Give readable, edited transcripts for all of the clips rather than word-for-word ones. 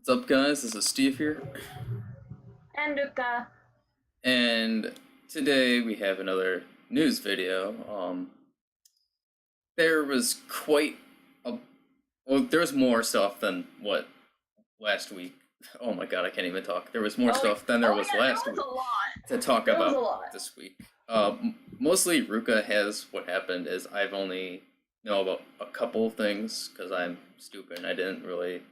What's up, guys? This is Steve here, And Luca. and today we have another news video. There was quite a there's more stuff than what last week. Oh my god, I can't even talk. There was more stuff than there was last there was week a lot. to talk There was about a lot. this week. Mostly Ruka has what happened is I've only know about a couple of things because I'm stupid and I didn't really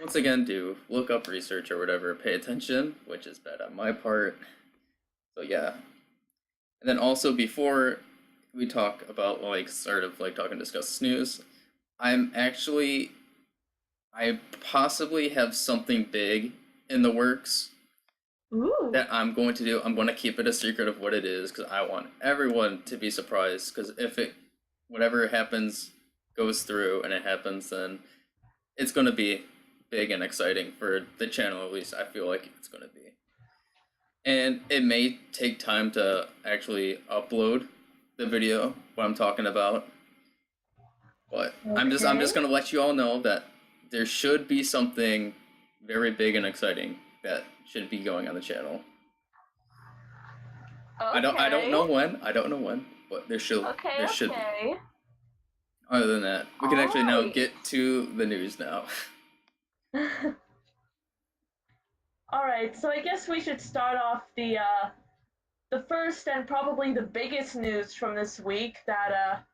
once again do look up research or whatever, pay attention, which is bad on my part. So yeah. And then also before we talk about talking discuss news, I possibly have something big in the works Ooh. that I'm going to do. I'm going to keep it a secret of what it is because I want everyone to be surprised, because if whatever happens goes through and it happens, then it's going to be big and exciting for the channel. At least I feel like it's going to be. And it may take time to actually upload the video what I'm talking about, but Okay. I'm just going to let you all know that there should be something very big and exciting that should be going on the channel. Okay. I don't know when, but there should be. Other than that, we can actually now get to the news now. Alright, so I guess we should start off the first and probably the biggest news from this week that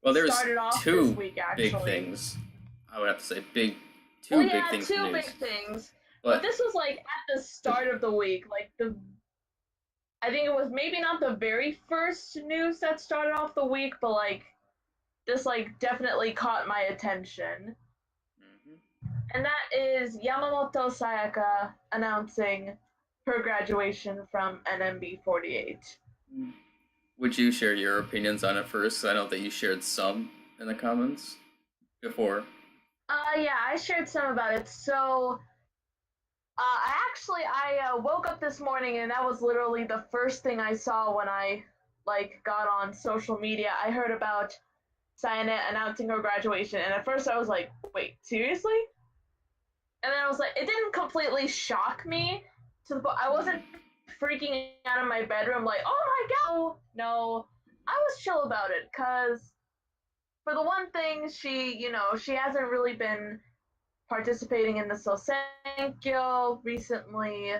well, there's started off two this week, actually. big things. I would have to say big Two big things. big things. But this was like at the start of the week, I think it was maybe not the very first news that started off the week, but this definitely caught my attention. And that is Yamamoto Sayaka announcing her graduation from NMB48. Would you share your opinions on it first? I know that you shared some in the comments before. Yeah, I shared some about it. So, I woke up this morning and that was literally the first thing I saw when I got on social media. I heard about Sayaka announcing her graduation, and at first I was like, wait, seriously? And then I was like, it didn't completely shock me to the point. I wasn't freaking out of my bedroom like, oh my god. No, I was chill about it, because for the one thing, she hasn't really been participating in the Sosenkyo recently.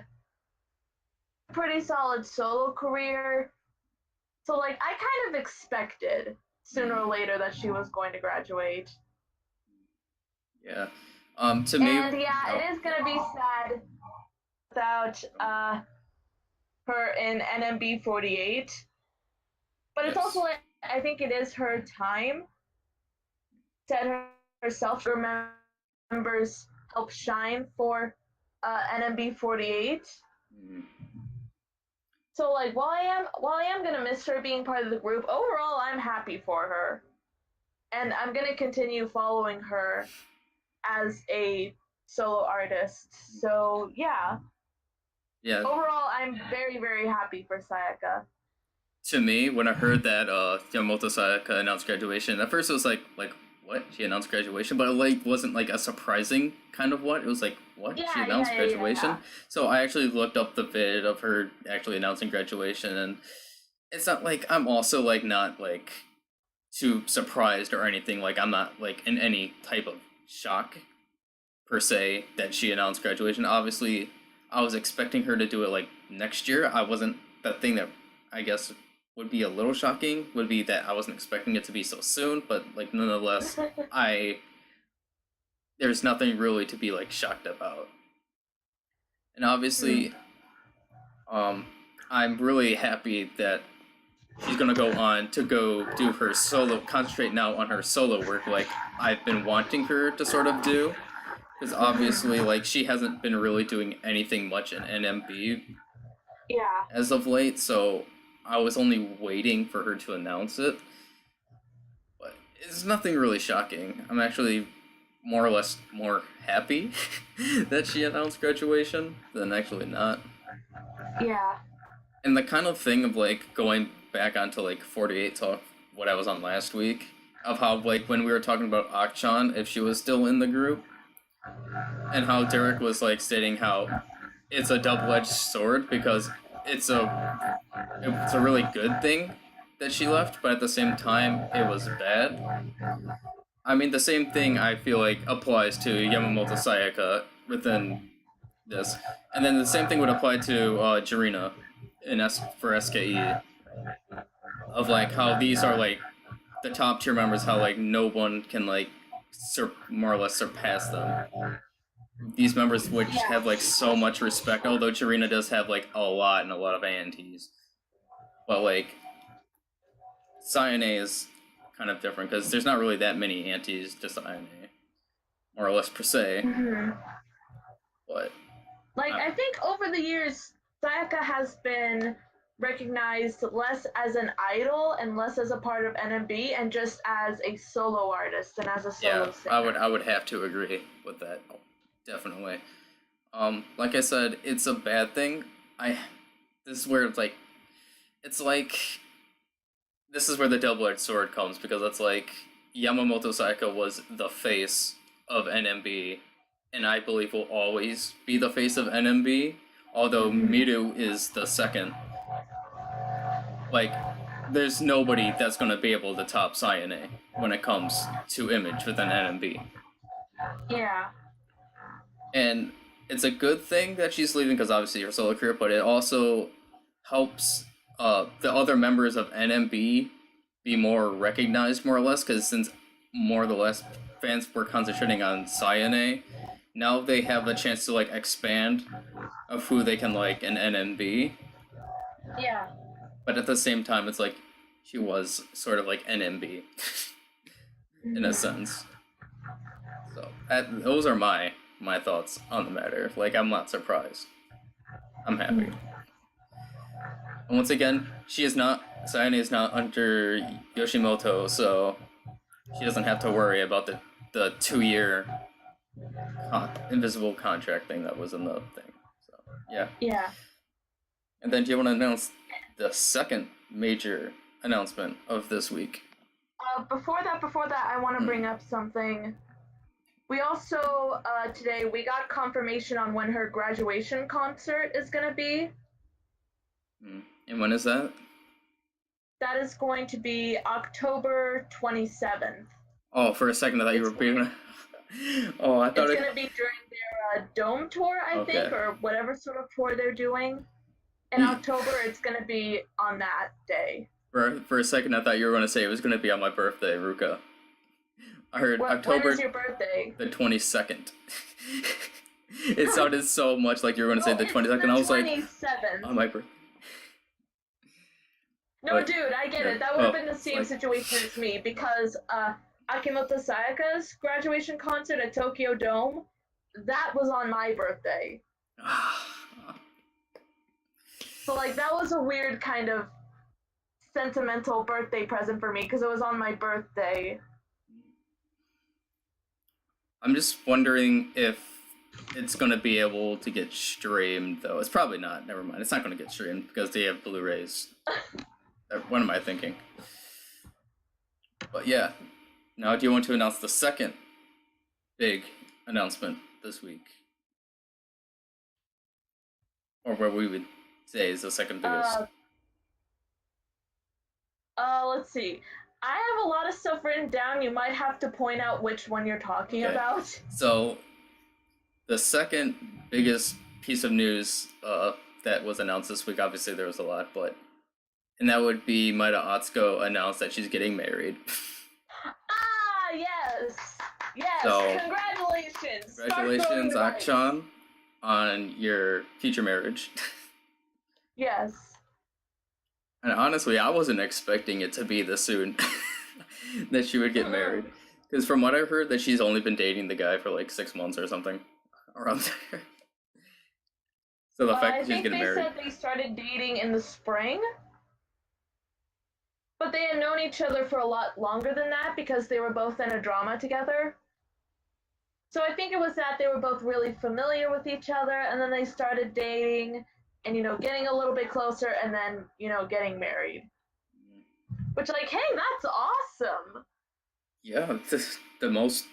Pretty solid solo career. So I kind of expected sooner or later that she was going to graduate. Yeah. To me, and yeah, it is gonna be sad without her in NMB48, but it's also I think it is her time. Set herself members help shine for NMB48. So while I am gonna miss her being part of the group, overall I'm happy for her, and I'm gonna continue following her as a solo artist. So yeah. Overall, I'm very, very happy for Sayaka. To me, when I heard that Yamamoto Sayaka announced graduation, at first it was like what? She announced graduation, but it wasn't a surprising kind of what? It was like, what? Yeah, she announced graduation? Yeah. So I actually looked up the vid of her actually announcing graduation, and it's not like I'm also not too surprised or anything. I'm not in any type of shock per se that she announced graduation. Obviously, I was expecting her to do it next year. I wasn't. The thing that I guess would be a little shocking would be that I wasn't expecting it to be so soon, but nonetheless, there's nothing really to be shocked about. And obviously, I'm really happy that she's gonna go on to go do her solo, concentrate now on her solo work I've been wanting her to sort of do, because obviously she hasn't been really doing anything much in NMB as of late, so I was only waiting for her to announce it. But it's nothing really shocking. I'm actually more or less more happy that she announced graduation than actually not. Yeah. And the kind of thing of going back onto 48 talk, what I was on last week, of how when we were talking about Akchan, if she was still in the group, and how Derek was like stating how it's a double-edged sword because it's a really good thing that she left, but at the same time it was bad. I mean, the same thing I feel like applies to Yamamoto Sayaka within this, and then the same thing would apply to Jirina for SKE, of like how these are like the top tier members, how like no one can like more or less surpass them. These members which have like so much respect, although Jirina does have like a lot of aunties, but like Sayane is kind of different because there's not really that many aunties to Sayane, more or less per se. Mm-hmm. But like I think over the years, Sayaka has been recognized less as an idol and less as a part of NMB and just as a solo artist and as a solo singer. I would have to agree with that, definitely. Like I said, it's a bad thing. This is where it's like this is where the double-edged sword comes, because it's like Yamamoto Sayaka was the face of NMB, and I believe will always be the face of NMB, although Miru is the second. Like, there's nobody that's going to be able to top Sayane when it comes to image within NMB. Yeah. And it's a good thing that she's leaving because obviously her solo career, but it also helps the other members of NMB be more recognized, more or less, because since more or less fans were concentrating on Sayane, now they have a chance to like expand of who they can like in NMB. Yeah. But at the same time, it's like she was sort of like NMB in a sense. So those are my thoughts on the matter. Like, I'm not surprised. I'm happy. And once again, Sayane is not under Yoshimoto, so she doesn't have to worry about the 2-year invisible contract thing that was in the thing. So, yeah. Yeah. And then do you want to announce the second major announcement of this week? Before that, I want to bring up something. We also, today, we got confirmation on when her graduation concert is going to be. And when is that? That is going to be October 27th. Oh, for a second I thought you were being... Oh, I thought it's going to be during their Dome tour, I think, or whatever sort of tour they're doing. In October, it's going to be on that day. For a second, I thought you were going to say it was going to be on my birthday, Ruka. I heard October... When is your birthday? The 22nd. It sounded so much like you were going to say the 22nd. I was like... 27th. On my birthday. No, but, dude, I get it. That would have been the same situation as me, because Akimoto Sayaka's graduation concert at Tokyo Dome, that was on my birthday. So, like, that was a weird kind of sentimental birthday present for me, because it was on my birthday. I'm just wondering if it's going to be able to get streamed, though. It's probably not. Never mind. It's not going to get streamed, because they have Blu-rays. What am I thinking? But yeah. Now, do you want to announce the second big announcement this week? Or what we would say is the second biggest? Let's see. I have a lot of stuff written down. You might have to point out which one you're talking about. So, the second biggest piece of news that was announced this week, obviously there was a lot, and that would be Maeda Atsuko announced that she's getting married. Yes! Yes! So, congratulations! Congratulations, Akchan, on your future marriage. Yes. And honestly, I wasn't expecting it to be this soon that she would get married. Because from what I've heard, that she's only been dating the guy for like 6 months or something around there. So the fact that she's getting married. I think they said they started dating in the spring. But they had known each other for a lot longer than that because they were both in a drama together. So I think it was that they were both really familiar with each other, and then they started dating and, getting a little bit closer, and then, getting married. Which, like, hey, that's awesome! Yeah, the most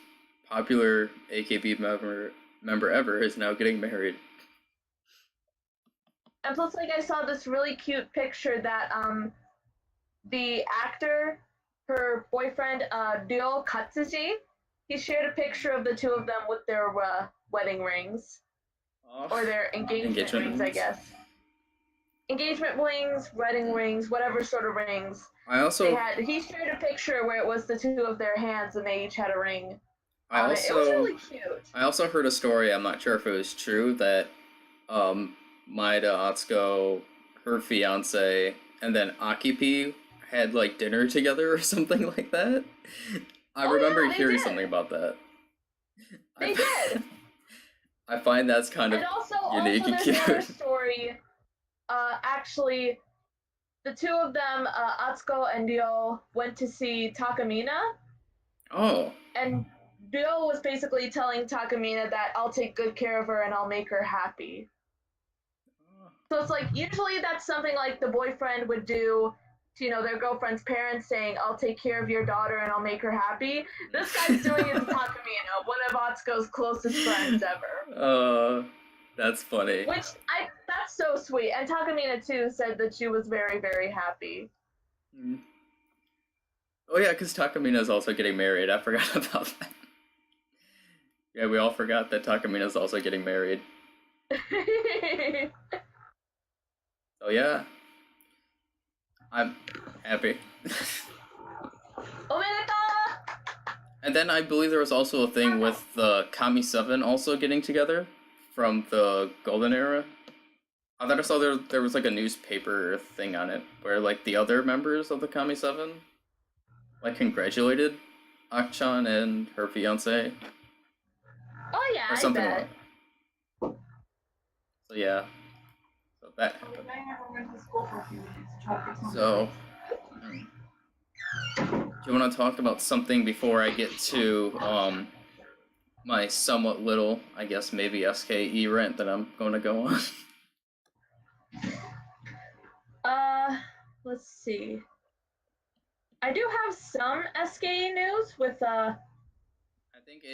popular AKB member member ever is now getting married. And plus, like, I saw this really cute picture that the actor, her boyfriend, Ryo Katsuji, he shared a picture of the two of them with their wedding rings. Or their engagement rings, I guess. Engagement rings, wedding rings, whatever sort of rings. He shared a picture where it was the two of their hands and they each had a ring. It was really cute. I also heard a story, I'm not sure if it was true, that Maeda Atsuko, her fiance, and then Akipi had like dinner together or something like that. I remember hearing something about that. They did. I find that's kind of unique and cute. Another story. Actually, the two of them, Atsuko and Ryo, went to see Takamina. Oh. And Ryo was basically telling Takamina that I'll take good care of her and I'll make her happy. So it's like, usually that's something like the boyfriend would do to, their girlfriend's parents, saying, I'll take care of your daughter and I'll make her happy. This guy's doing it to Takamina, one of Atsuko's closest friends ever. That's funny. That's so sweet. And Takamina, too, said that she was very, very happy. Mm. Oh, yeah, because Takamina's also getting married. I forgot about that. Yeah, we all forgot that Takamina's also getting married. So, yeah. I'm happy. And then I believe there was also a thing with the Kami 7 also getting together from the Golden Era. I thought I saw there was like a newspaper thing on it where like the other members of the Kami 7 like congratulated Akchan and her fiance. Oh yeah, or something like that. So yeah. So that happened. So do you want to talk about something before I get to my somewhat little, I guess maybe SKE rant that I'm going to go on? Let's see. I do have some SKE news with I think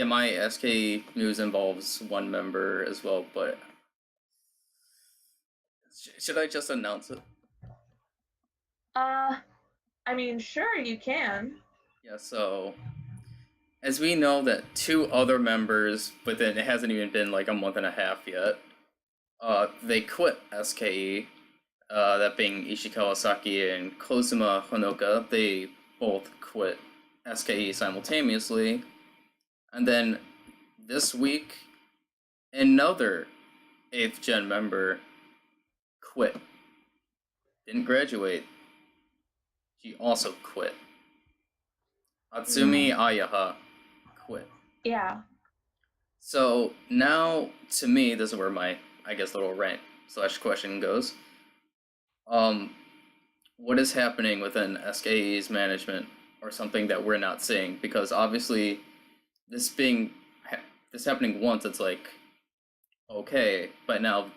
my SKE news involves one member as well, but should I just announce it? I mean, sure, you can. Yeah, so as we know that two other members it hasn't even been like a month and a half yet, they quit SKE, that being Ishikawa Saki and Kozuma Honoka. They both quit SKE simultaneously. And then this week, another 8th gen member quit. Didn't graduate. She also quit. Atsumi Ayaha quit. Yeah. So now, to me, this is where my, I guess, little rant / question goes. What is happening within SKE's management, or something that we're not seeing? Because obviously, this happening once, it's like, okay, but now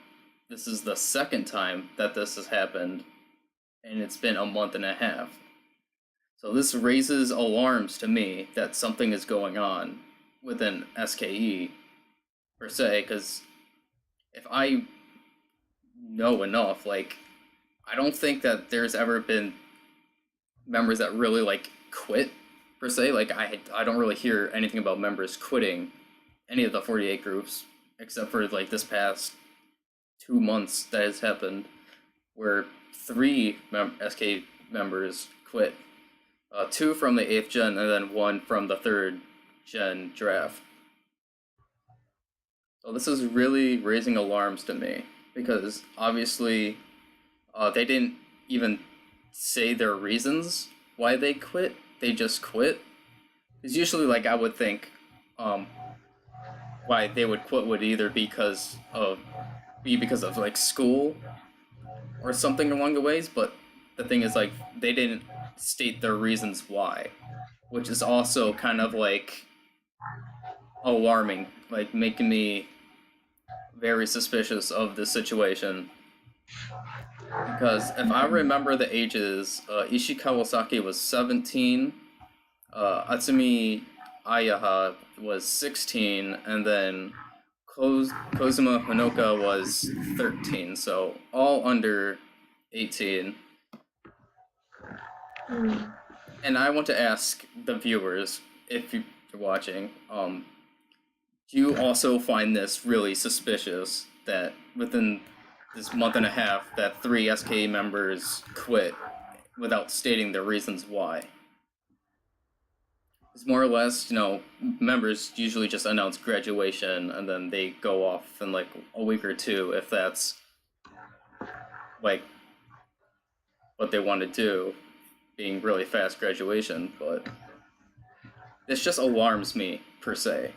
this is the second time that this has happened, and it's been a month and a half. So this raises alarms to me that something is going on within SKE, per se, because if I know enough, like, I don't think that there's ever been members that really, like, quit, per se. Like, I don't really hear anything about members quitting any of the 48 groups, except for, like, this past 2 months that has happened, where 3 SK members quit. 2 from the 8th gen, and then 1 from the 3rd gen draft. So this is really raising alarms to me, because obviously they didn't even say their reasons why they quit. They just quit. Because usually, like, I would think why they would quit would either be because of like school or something along the ways, but the thing is, like, they didn't state their reasons why, which is also kind of like alarming, like making me very suspicious of the situation. Because if I remember the ages, Ishikawa Saki was 17, Atsumi Ayaha was 16, and then Kozuma Honoka was 13, so all under 18. And I want to ask the viewers, if you're watching, do you also find this really suspicious that within this month and a half that 3 SKE members quit without stating their reasons why? It's more or less, members usually just announce graduation and then they go off in like a week or two if that's like what they want to do, being really fast graduation, but this just alarms me per se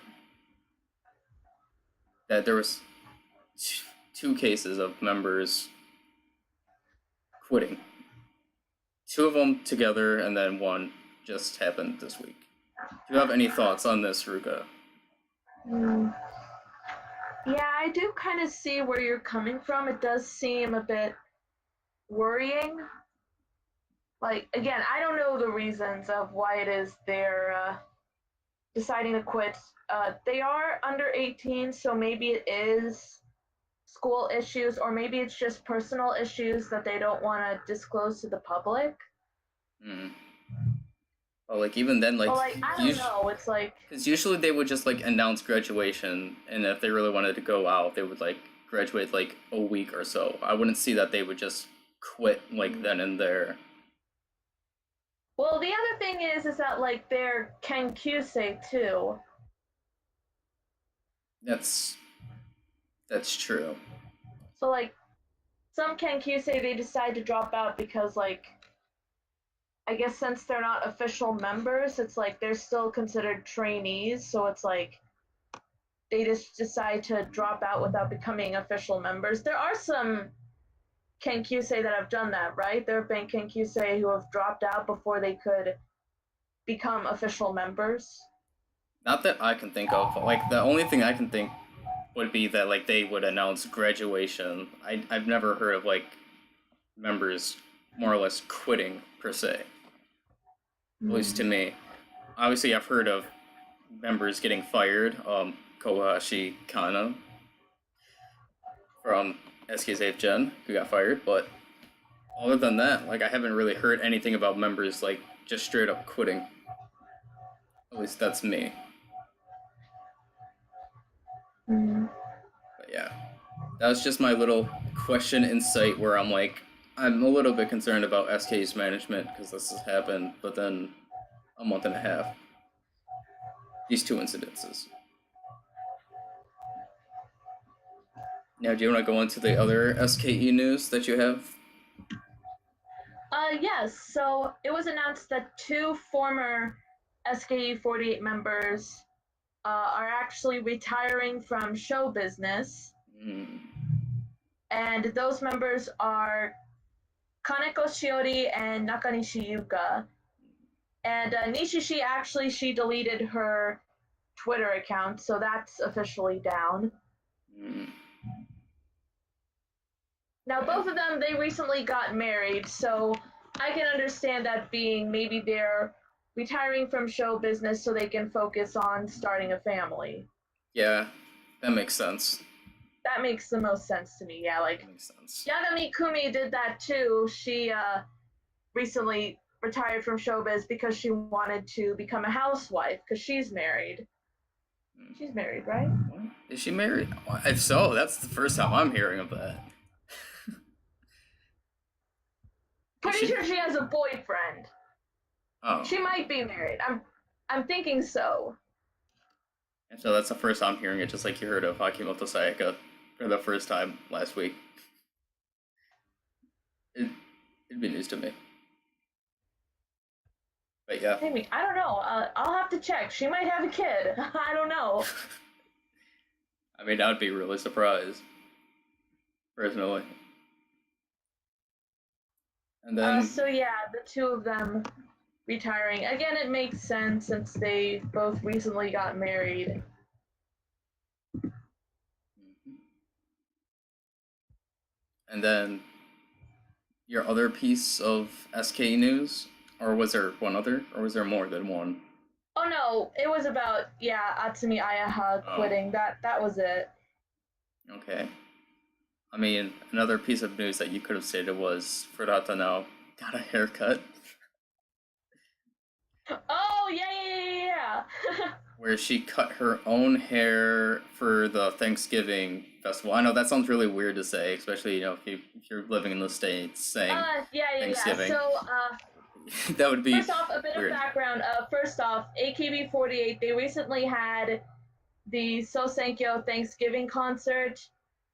that there was 2 cases of members quitting. 2 of them together and then 1 just happened this week. Do you have any thoughts on this, Ruka? Yeah, I do kind of see where you're coming from. It does seem a bit worrying. Like, again, I don't know the reasons of why it is they're deciding to quit. They are under 18, so maybe it is school issues, or maybe it's just personal issues that they don't want to disclose to the public. Well, like, even then, like, I don't know, it's like... Because usually they would just, like, announce graduation, and if they really wanted to go out, they would, like, graduate, like, a week or so. I wouldn't see that they would just quit, like, then and there. Well, the other thing is that, like, they're Kenkyusei, too. That's true. So, like, some Kenkyusei, they decide to drop out because, like, I guess since they're not official members, it's like they're still considered trainees, so it's like they just decide to drop out without becoming official members. There are some Kenkyusei that have done that, right? There have been Kenkyusei who have dropped out before they could become official members. Not that I can think of. Like, the only thing I can think would be that, like, they would announce graduation. I've never heard of, like, members more or less quitting, per se. At least to me. Obviously, I've heard of members getting fired. Kobayashi Kana from SK's Gen, who got fired, but other than that, like, I haven't really heard anything about members, like, just straight up quitting. At least that's me. But yeah, that was just my little question insight where I'm like, I'm a little bit concerned about SK's management because this has happened, but then a month and a half. These 2 incidences. Now, do you want to go into the other SKE news that you have? Yes. So it was announced that 2 former AKB48 members are actually retiring from show business. And those members are Kaneko Shiori and Nakanishi Yuka. And Nishishi, actually, she deleted her Twitter account, so that's officially down. Now, both of them, they recently got married, so I can understand that being maybe they're retiring from show business so they can focus on starting a family. Yeah, that makes sense. That makes the most sense to me, yeah. Like, makes sense. Yagami Kumi did that too. She recently retired from showbiz because she wanted to become a housewife because she's married. She's married, right? What? Is she married? If so, that's the first time I'm hearing of that. Pretty sure she has a boyfriend. Oh. She might be married. I'm thinking so. And so that's the first time I'm hearing it, just like you heard of Yamamoto Sayaka for the first time last week. It'd be news to me. But yeah. Maybe. I don't know. I'll have to check. She might have a kid. I don't know. I mean, I would be really surprised. Personally. And then... so yeah, the 2 of them retiring. Again, it makes sense since they both recently got married. And then your other piece of SK news? Or was there one other? Or was there more than one? Oh no, it was about Atsumi Ayaha quitting. That was it. Okay. I mean, another piece of news that you could have stated was Furata now got a haircut. Oh yeah. Where she cut her own hair for the Thanksgiving festival. I know that sounds really weird to say, especially if you're living in the States saying Thanksgiving. So that would be first off, a bit weird. of background. First off, AKB48 they recently had the Sosenkyo Thanksgiving concert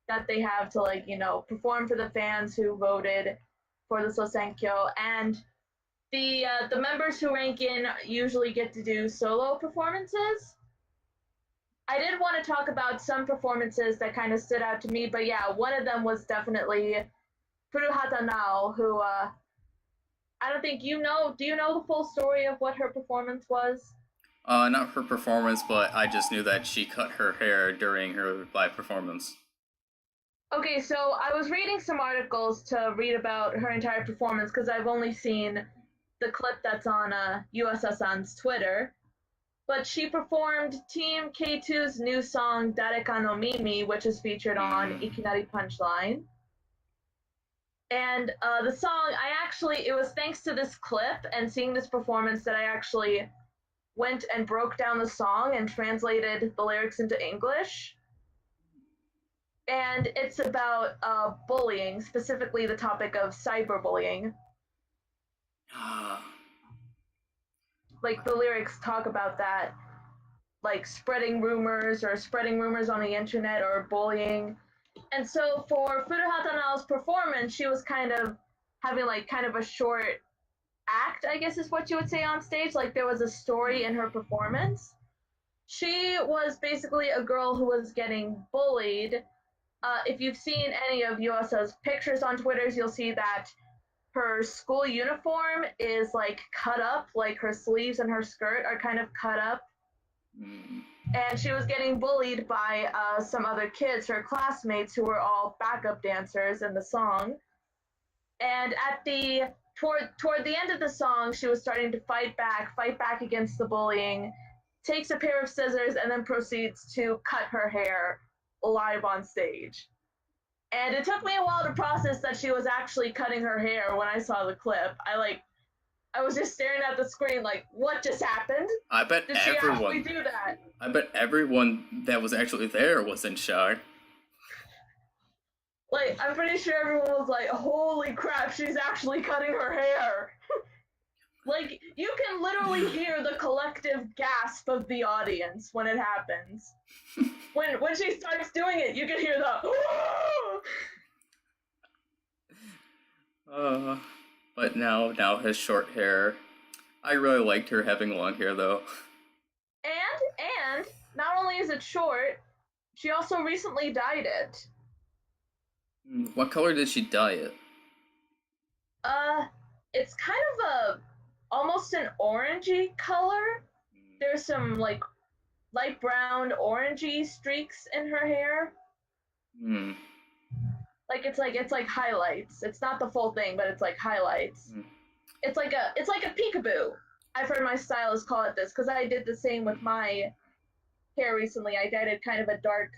that they have to perform for the fans who voted for the Sosenkyo, and the members who rank in usually get to do solo performances. I did want to talk about some performances that kind of stood out to me, but yeah, one of them was definitely Furuhata Nao, who I don't think you know. Do you know the full story of what her performance was? Not her performance, but I just knew that she cut her hair during her live performance. Okay, so I was reading some articles to read about her entire performance because I've only seen the clip that's on USSN's Twitter. But she performed Team K2's new song Dareka no Mimi, which is featured on Ikinari Punchline. And the song, it was thanks to this clip and seeing this performance that I actually went and broke down the song and translated the lyrics into English. And it's about bullying, specifically the topic of cyberbullying. Like, the lyrics talk about that, like spreading rumors on the internet or bullying. And so for Furuhata Nao's performance, she was kind of having kind of a short act, I guess is what you would say, on stage. Like, there was a story in her performance. She was basically a girl who was getting bullied. If you've seen any of Yuasa's pictures on Twitter, you'll see that her school uniform is cut up, like her sleeves and her skirt are kind of cut up. And she was getting bullied by some other kids, her classmates, who were all backup dancers in the song. And at toward the end of the song, she was starting to fight back against the bullying, takes a pair of scissors, and then proceeds to cut her hair live on stage. And it took me a while to process that she was actually cutting her hair when I saw the clip. I was just staring at the screen like, what just happened? I bet Did she actually do that? I bet everyone that was actually there was in shock. I'm pretty sure everyone was like, holy crap, she's actually cutting her hair. You can literally hear the collective gasp of the audience when it happens. When she starts doing it, you can hear the but now has short hair. I really liked her having long hair though. And not only is it short, she also recently dyed it. What color did she dye it? It's kind of almost an orangey color. There's some light brown orangey streaks in her hair. It's like highlights. It's not the full thing, but it's like highlights. It's like a peekaboo. I've heard my stylist call it this because I did the same with my hair recently. I dyed it kind of a dark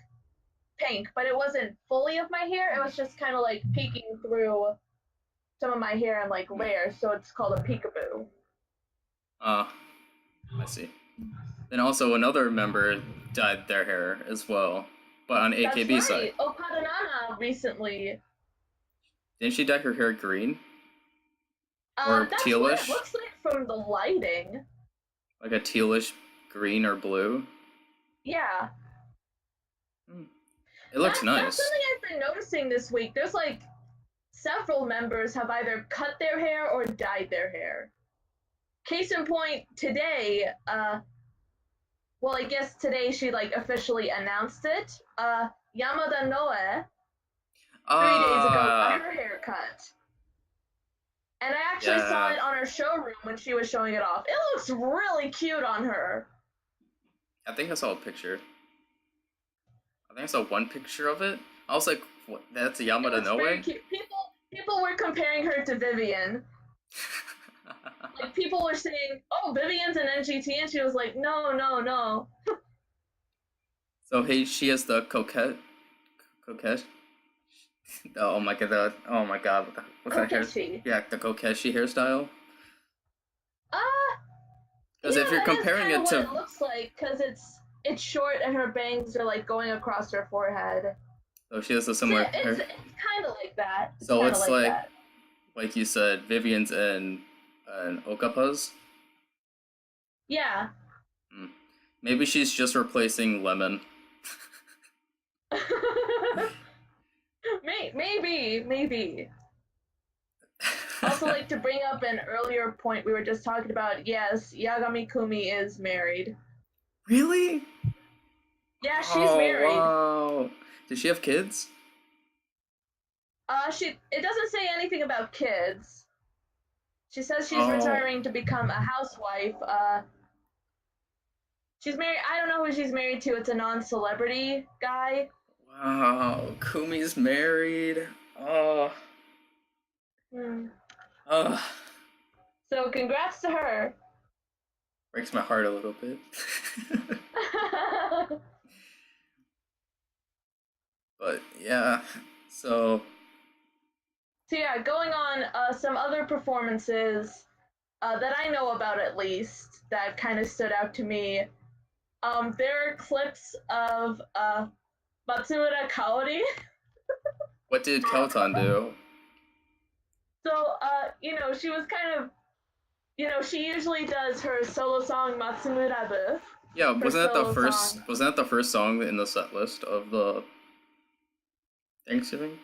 pink, but it wasn't fully of my hair. It was just kind of peeking through some of my hair in layers, so it's called a peekaboo. I see. Then also another member dyed their hair as well, but on AKB side. Okada Nana recently. Didn't she dye her hair green? Or that's tealish? What it looks like from the lighting. Like a tealish green or blue? Yeah. It looks nice. That's something I've been noticing this week. There's several members have either cut their hair or dyed their hair. Case in point, today, well, I guess today she officially announced it. Yamada Noe 3 days ago got her hair cut. And I actually saw it on her showroom when she was showing it off. It looks really cute on her. I think I saw a picture. I think I saw one picture of it. I was like, what? That's a Yamada Noe? Very cute. People were comparing her to Vivian. Like, people were saying, "Oh, Vivian's an NGT," and she was like, "No, no, no." So hey, she has the coquette. Oh my god! Oh my god! What's that hair? Kokeshi. Yeah, the kokeshi hairstyle. Uh, Because yeah, if you're that is comparing kind of it what to, it looks like, because it's short and her bangs are like going across her forehead. so she has a So similar it's hair. kind of like that. It's So kind of it's like that. like you said, Vivian's and Okapa's. Yeah. Hmm. Maybe she's just replacing Lemon. Maybe. Also, like to bring up an earlier point we were just talking about. Yes, Yagami Kumi is married. Really? Yeah, she's Oh married. wow! Does she have kids? It doesn't say anything about kids. She says she's Oh retiring to become a housewife. She's married. I don't know who she's married to. It's a non-celebrity guy. wow! Kumi's married. Oh. Hmm. Oh. So congrats to her. Breaks my heart a little bit. But yeah, so So yeah, going on some other performances that I know about at least that kind of stood out to me. There are clips of Matsumura Kaori. what did Kelton do? So she was kind of, she usually does her solo song Matsumura-bu. Yeah, Her solo song. wasn't that the first song in the set list of the Thanksgiving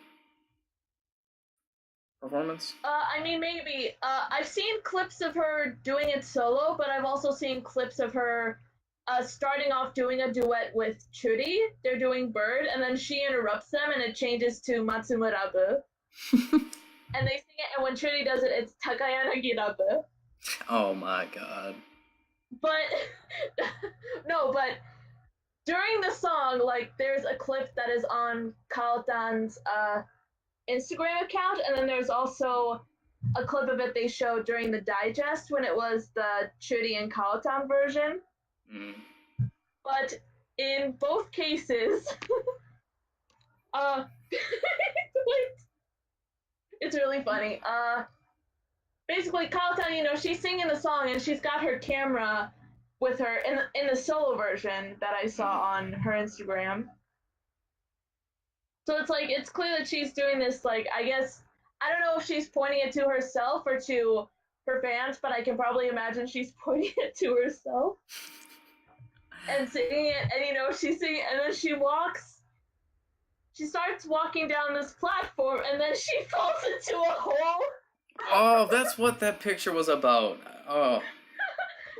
performance? I mean, maybe. I've seen clips of her doing it solo, but I've also seen clips of her starting off doing a duet with Churi. They're doing Bird, and then she interrupts them, and it changes to Matsumura-bu. And they sing it, and when Churi does it, it's Takayanagi-rabu. Oh my god. But, no, but during the song, like, there's a clip that is on Kaotan's Instagram account, and then there's also a clip of it they showed during the digest when it was the Churi and Kaotan version. Mm. But in both cases, it's really funny. Basically, Kaotan, she's singing the song and she's got her camera with her in the solo version that I saw on her Instagram. So it's clear that she's doing this, like, I guess, I don't know if she's pointing it to herself or to her fans, but I can probably imagine she's pointing it to herself and singing it, and she's singing, and then she starts walking down this platform, and then she falls into a hole. Oh, that's what that picture was about. Oh.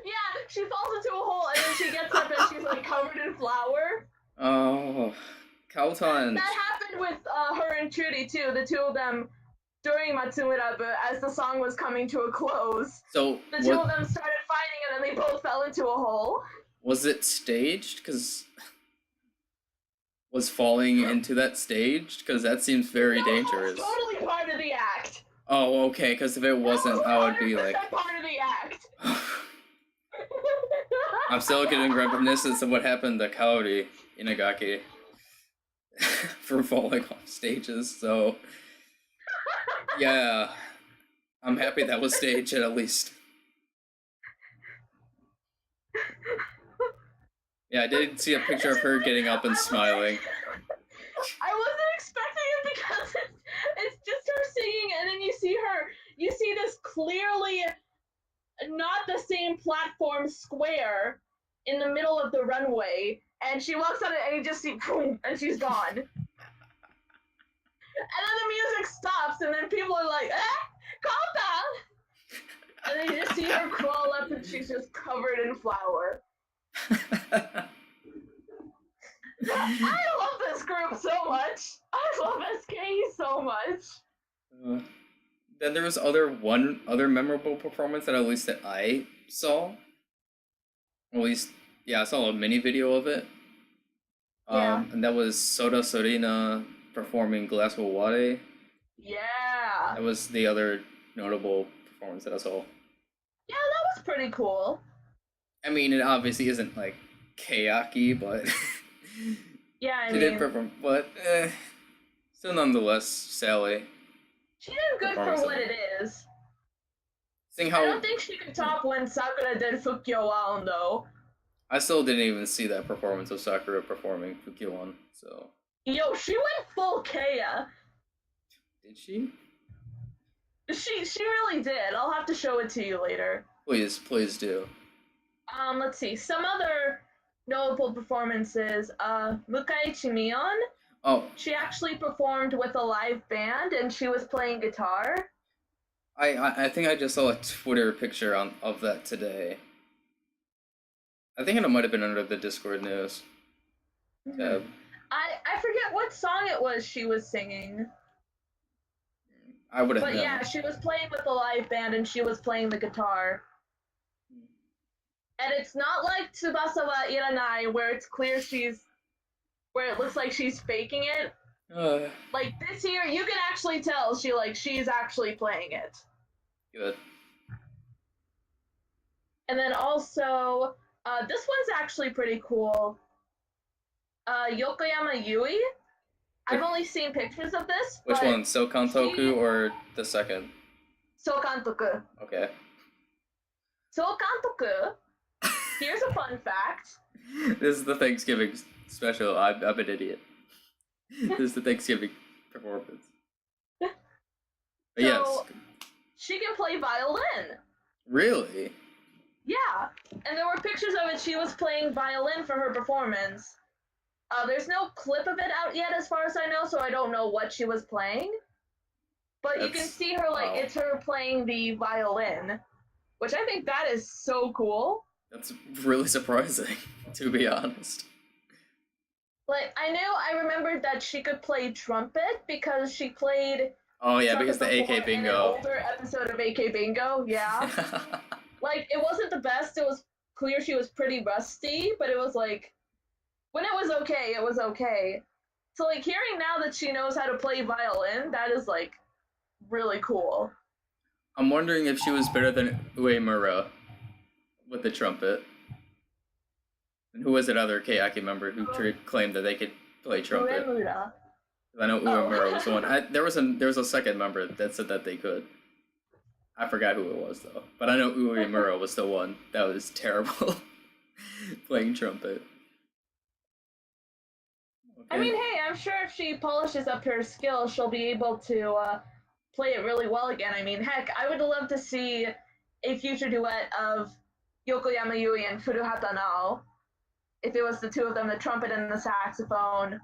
Yeah, she falls into a hole, and then she gets up and she's like covered in flour. Oh. Kautan. That happened with her and Trudy too. The two of them during Matsumura, but as the song was coming to a close, So the two of them started fighting, and then they both fell into a hole. Was it staged? Because was falling into that staged? Because that seems very dangerous. That's totally part of the act. Oh, okay. Because if it wasn't, I would be like, part of the act. I'm still getting reminiscence of what happened to Kaori Inagaki for falling off stages. So yeah, I'm happy that was staged at least. Yeah, I did see a picture of her getting up and smiling. I wasn't expecting it because it's just her singing, and then you see this clearly not the same platform square in the middle of the runway, and she walks on it, and you just see boom, and she's gone. And then the music stops, and then people are like, Kota! And then you just see her crawl up, and she's just covered in flour. I love this group so much. I love SKE so much. Then there was one other memorable performance that at least that I saw. At least, yeah, I saw a mini video of it. Yeah. And that was Soda Sorina performing Glass of Ware. Yeah. That was the other notable performance that I saw. Yeah, was pretty cool. I mean, it obviously isn't like Keyaki, but Yeah, I she did mean, perform. But still, nonetheless, Sally. she did good for what it is. Seeing I how don't think she could top when Sakura did Fukyo-wan, though. I still didn't even see that performance of Sakura performing Fukyo-wan. So Yo, she went full Kea. did she? She really did. I'll have to show it to you later. Please, please do. Let's see. Some other notable performances. Mukai Chimion. Oh, She actually performed with a live band, and she was playing guitar. I think I just saw a Twitter picture of that today. I think it might have been under the Discord news tab. I forget what song it was she was singing. I would have But known. yeah, she was playing with a live band and she was playing the guitar. And it's not like Tsubasa wa Iranai where it's clear where it looks like she's faking it. Like this here, you can actually tell she's actually playing it. Good. And then also, this one's actually pretty cool. Yokoyama Yui. I've only seen pictures of this. Which one, Sokantoku or the second? Sokantoku. Okay. Sokantoku. Here's a fun fact. This is the Thanksgiving special. I'm an idiot. This is the Thanksgiving performance. But So, yes. she can play violin. Really? Yeah. And there were pictures of it. She was playing violin for her performance. There's no clip of it out yet as far as I know, so I don't know what she was playing. But you can see her, like, it's her playing the violin. Which I think that is so cool. That's really surprising, to be honest. Like, I remembered that she could play trumpet because she played... Oh yeah, because the AK Bingo. In an older episode of AK Bingo, yeah. Like, it wasn't the best, it was clear she was pretty rusty, but it was like... When it was okay, it was okay. So, like, hearing now that she knows how to play violin, that is, like, really cool. I'm wondering if she was better than Uemura with the trumpet. And who was that other Keyaki member who claimed that they could play trumpet? Uemura. I know Uemura was the one. There was a second member that said that they could. I forgot who it was though. But I know Uemura was the one that was terrible playing trumpet. I mean, hey, I'm sure if she polishes up her skills, she'll be able to play it really well again. I mean, heck, I would love to see a future duet of Yokoyama Yui and Furuhata Nao. If it was the two of them, the trumpet and the saxophone.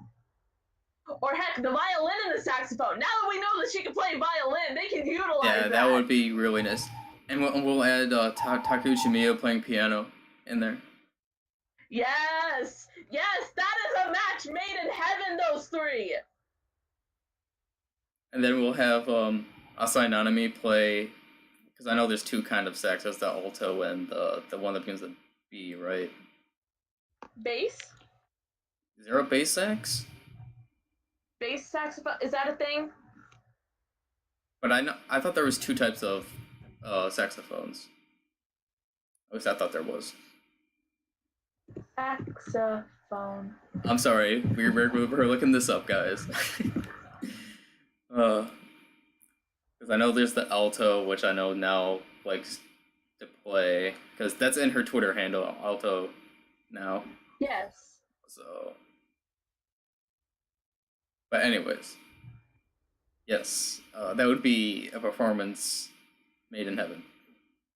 Or heck, the violin and the saxophone. Now that we know that she can play violin, they can utilize that. Yeah, that would be really nice. And we'll add Takuchi Miyo playing piano in there. Yes! Yes, that is a match made in heaven, those three! And then we'll have Asai Nanami play, because I know there's two kind of sax. There's the alto and the one that begins with B, right? Bass? Is there a bass sax? Bass saxophone? Is that a thing? But I thought there was two types of saxophones. At least I thought there was. Saxophone. I'm sorry, we're looking this up, guys. Because I know there's the alto, which I know now likes to play, because that's in her Twitter handle, alto now. Yes. So, but anyways, yes, that would be a performance made in heaven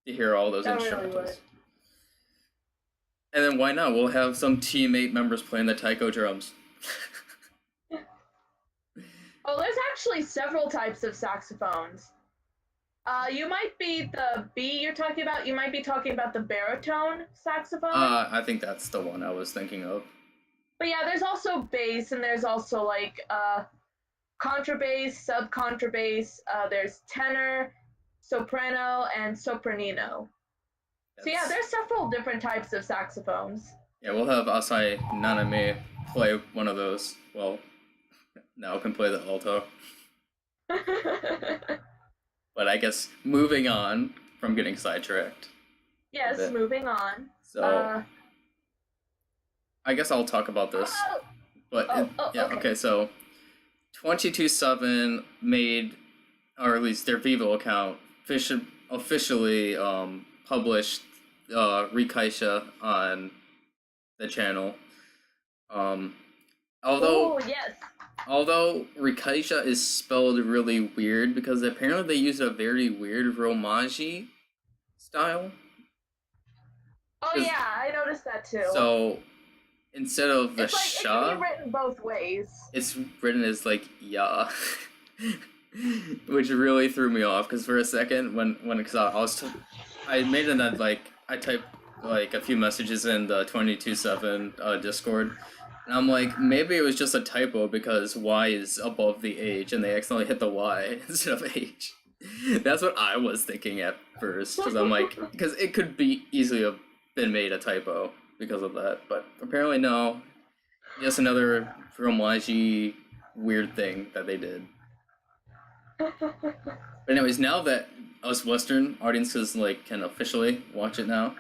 to hear all those instrumentals. Really. And then why not? We'll have some Team 8 members playing the taiko drums. Oh, there's actually several types of saxophones. You might be the B you're talking about. You might be talking about the baritone saxophone. I think that's the one I was thinking of. But yeah, there's also bass, and there's also like contrabass, sub-contrabass. There's tenor, soprano, and sopranino. So yeah, there's several different types of saxophones. Yeah, we'll have Asai Nanami play one of those. Well, now can play the alto. But I guess moving on from getting sidetracked. a Yes, bit. moving on. So I guess I'll talk about this. Oh, But okay. okay. So 22/7 made, or at least their Vivo account, officially published Rikaisha on the channel. Um, although Oh, yes. although Rikaisha is spelled really weird because apparently they use a very weird Romaji style. Oh, yeah, I noticed that too. So instead of the It's like it can sha, be written both ways. it's written as like ya, which really threw me off because for a second because I made it that like I typed like a few messages in the 22/7 Discord, and I'm like maybe it was just a typo because Y is above the H and they accidentally hit the Y instead of H. That's what I was thinking at first because I'm like because it could be easily have been made a typo because of that, but apparently no. Just another Romaji weird thing that they did. But anyways, now that us Western audiences like can officially watch it now,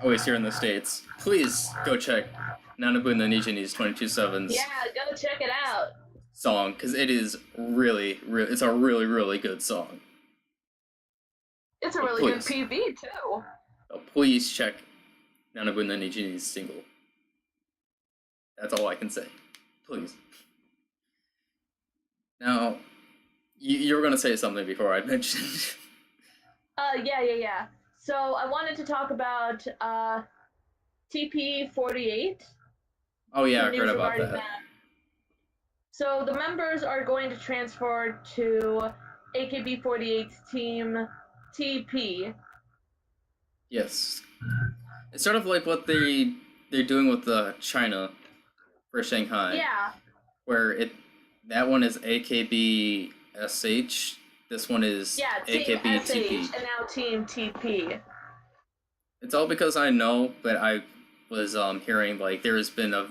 always here in the States, please go check Nanabu no Nijini's 22/7's Yeah, go check it out. song, because it is it's a really good song. It's a really good PV too. So please check Nanabu no Nijini's single. That's all I can say. Please. Now, you were going to say something before I mentioned. Yeah. So I wanted to talk about TP48. Oh yeah, I heard about that. So the members are going to transfer to AKB48 Team TP. Yes. It's sort of like what they're doing with the China for Shanghai. Yeah. Where that one is AKBSH. This one is AKB TP. And now Team TP. It's all because I know, but I was hearing like there has been a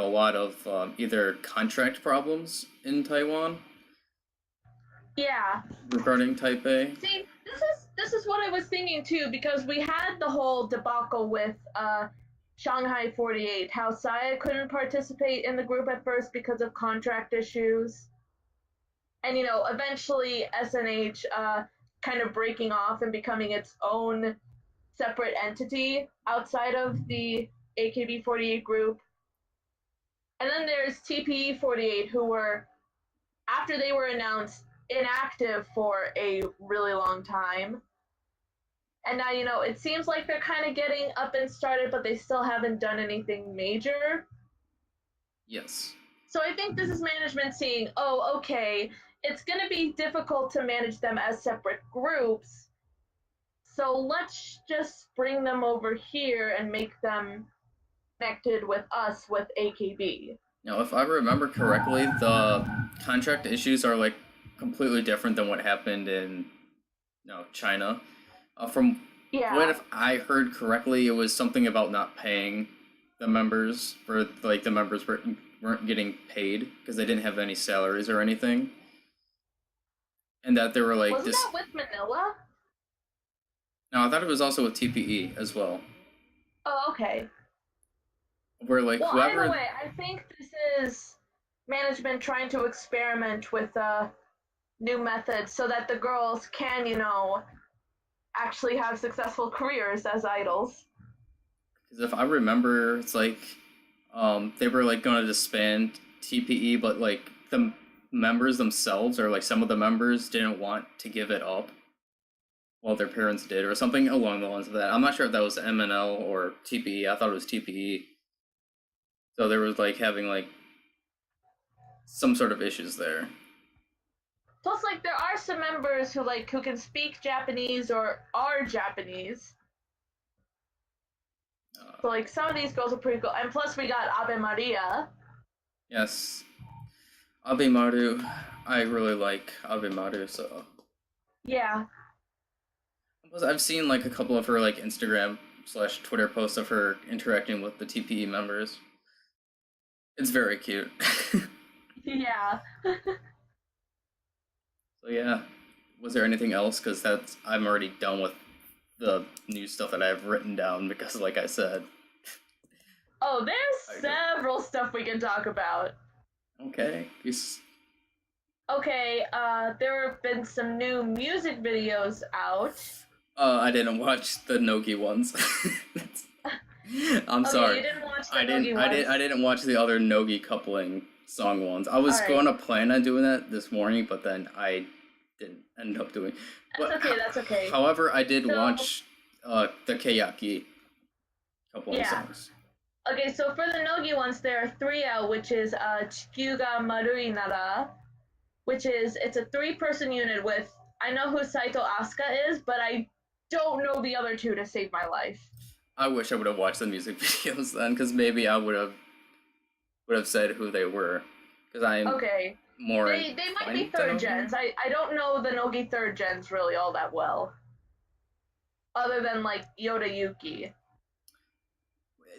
lot of either contract problems in Taiwan. Yeah. Regarding Taipei. See, this is what I was thinking too, because we had the whole debacle with Shanghai 48, how Saya couldn't participate in the group at first because of contract issues. And, eventually SNH kind of breaking off and becoming its own separate entity outside of the AKB48 group. And then there's TP48, who were, after they were announced, inactive for a really long time. And now, it seems like they're kind of getting up and started, but they still haven't done anything major. Yes. So I think this is management seeing, oh, okay, it's going to be difficult to manage them as separate groups. So let's just bring them over here and make them connected with us with AKB. Now, if I remember correctly, the contract issues are like completely different than what happened in China. From what I heard correctly, it was something about not paying the members, for like the members weren't getting paid because they didn't have any salaries or anything, and that they were like Wasn't that with Manila? No, I thought it was also with TPE as well. Oh, okay. Where like whoever. Either way, I think this is management trying to experiment with new methods so that the girls can, actually have successful careers as idols. Because if I remember, it's like they were like going to disband TPE, but like the members themselves, or like some of the members, didn't want to give it up, while their parents did, or something along the lines of that. I'm not sure if that was MNL or TPE. I thought it was TPE. So there was like having like some sort of issues there. Plus, like, there are some members who can speak Japanese or are Japanese. So, like, some of these girls are pretty cool. And plus, we got Abe Maria. Yes. Abe Maru. I really like Abe Maru, so. Yeah. I've seen, like, a couple of her, like, Instagram/Twitter posts of her interacting with the TPE members. It's very cute. Yeah. So, yeah. Was there anything else? Because I'm already done with the new stuff that I have written down because, like I said. Oh, there's several stuff we can talk about. Okay. Peace. Okay, there have been some new music videos out. I didn't watch the Nogi ones. I'm sorry. You didn't watch the Nogi ones. I didn't watch the other Nogi coupling song ones. I was going to plan on doing that this morning, but then I didn't end up doing. That's okay. However, I did watch the Keyaki coupling songs. Okay, so for the Nogi ones, there are 3 out, which is Chikyū ga Marui Nara, which is, it's a 3-person unit with, I know who Saito Asuka is, but I don't know the other 2 to save my life. I wish I would have watched the music videos then, because maybe I would have said who they were, because I'm more. They might be 3rd gens. I don't know the Nogi 3rd gens really all that well, other than like Yoda Yuki.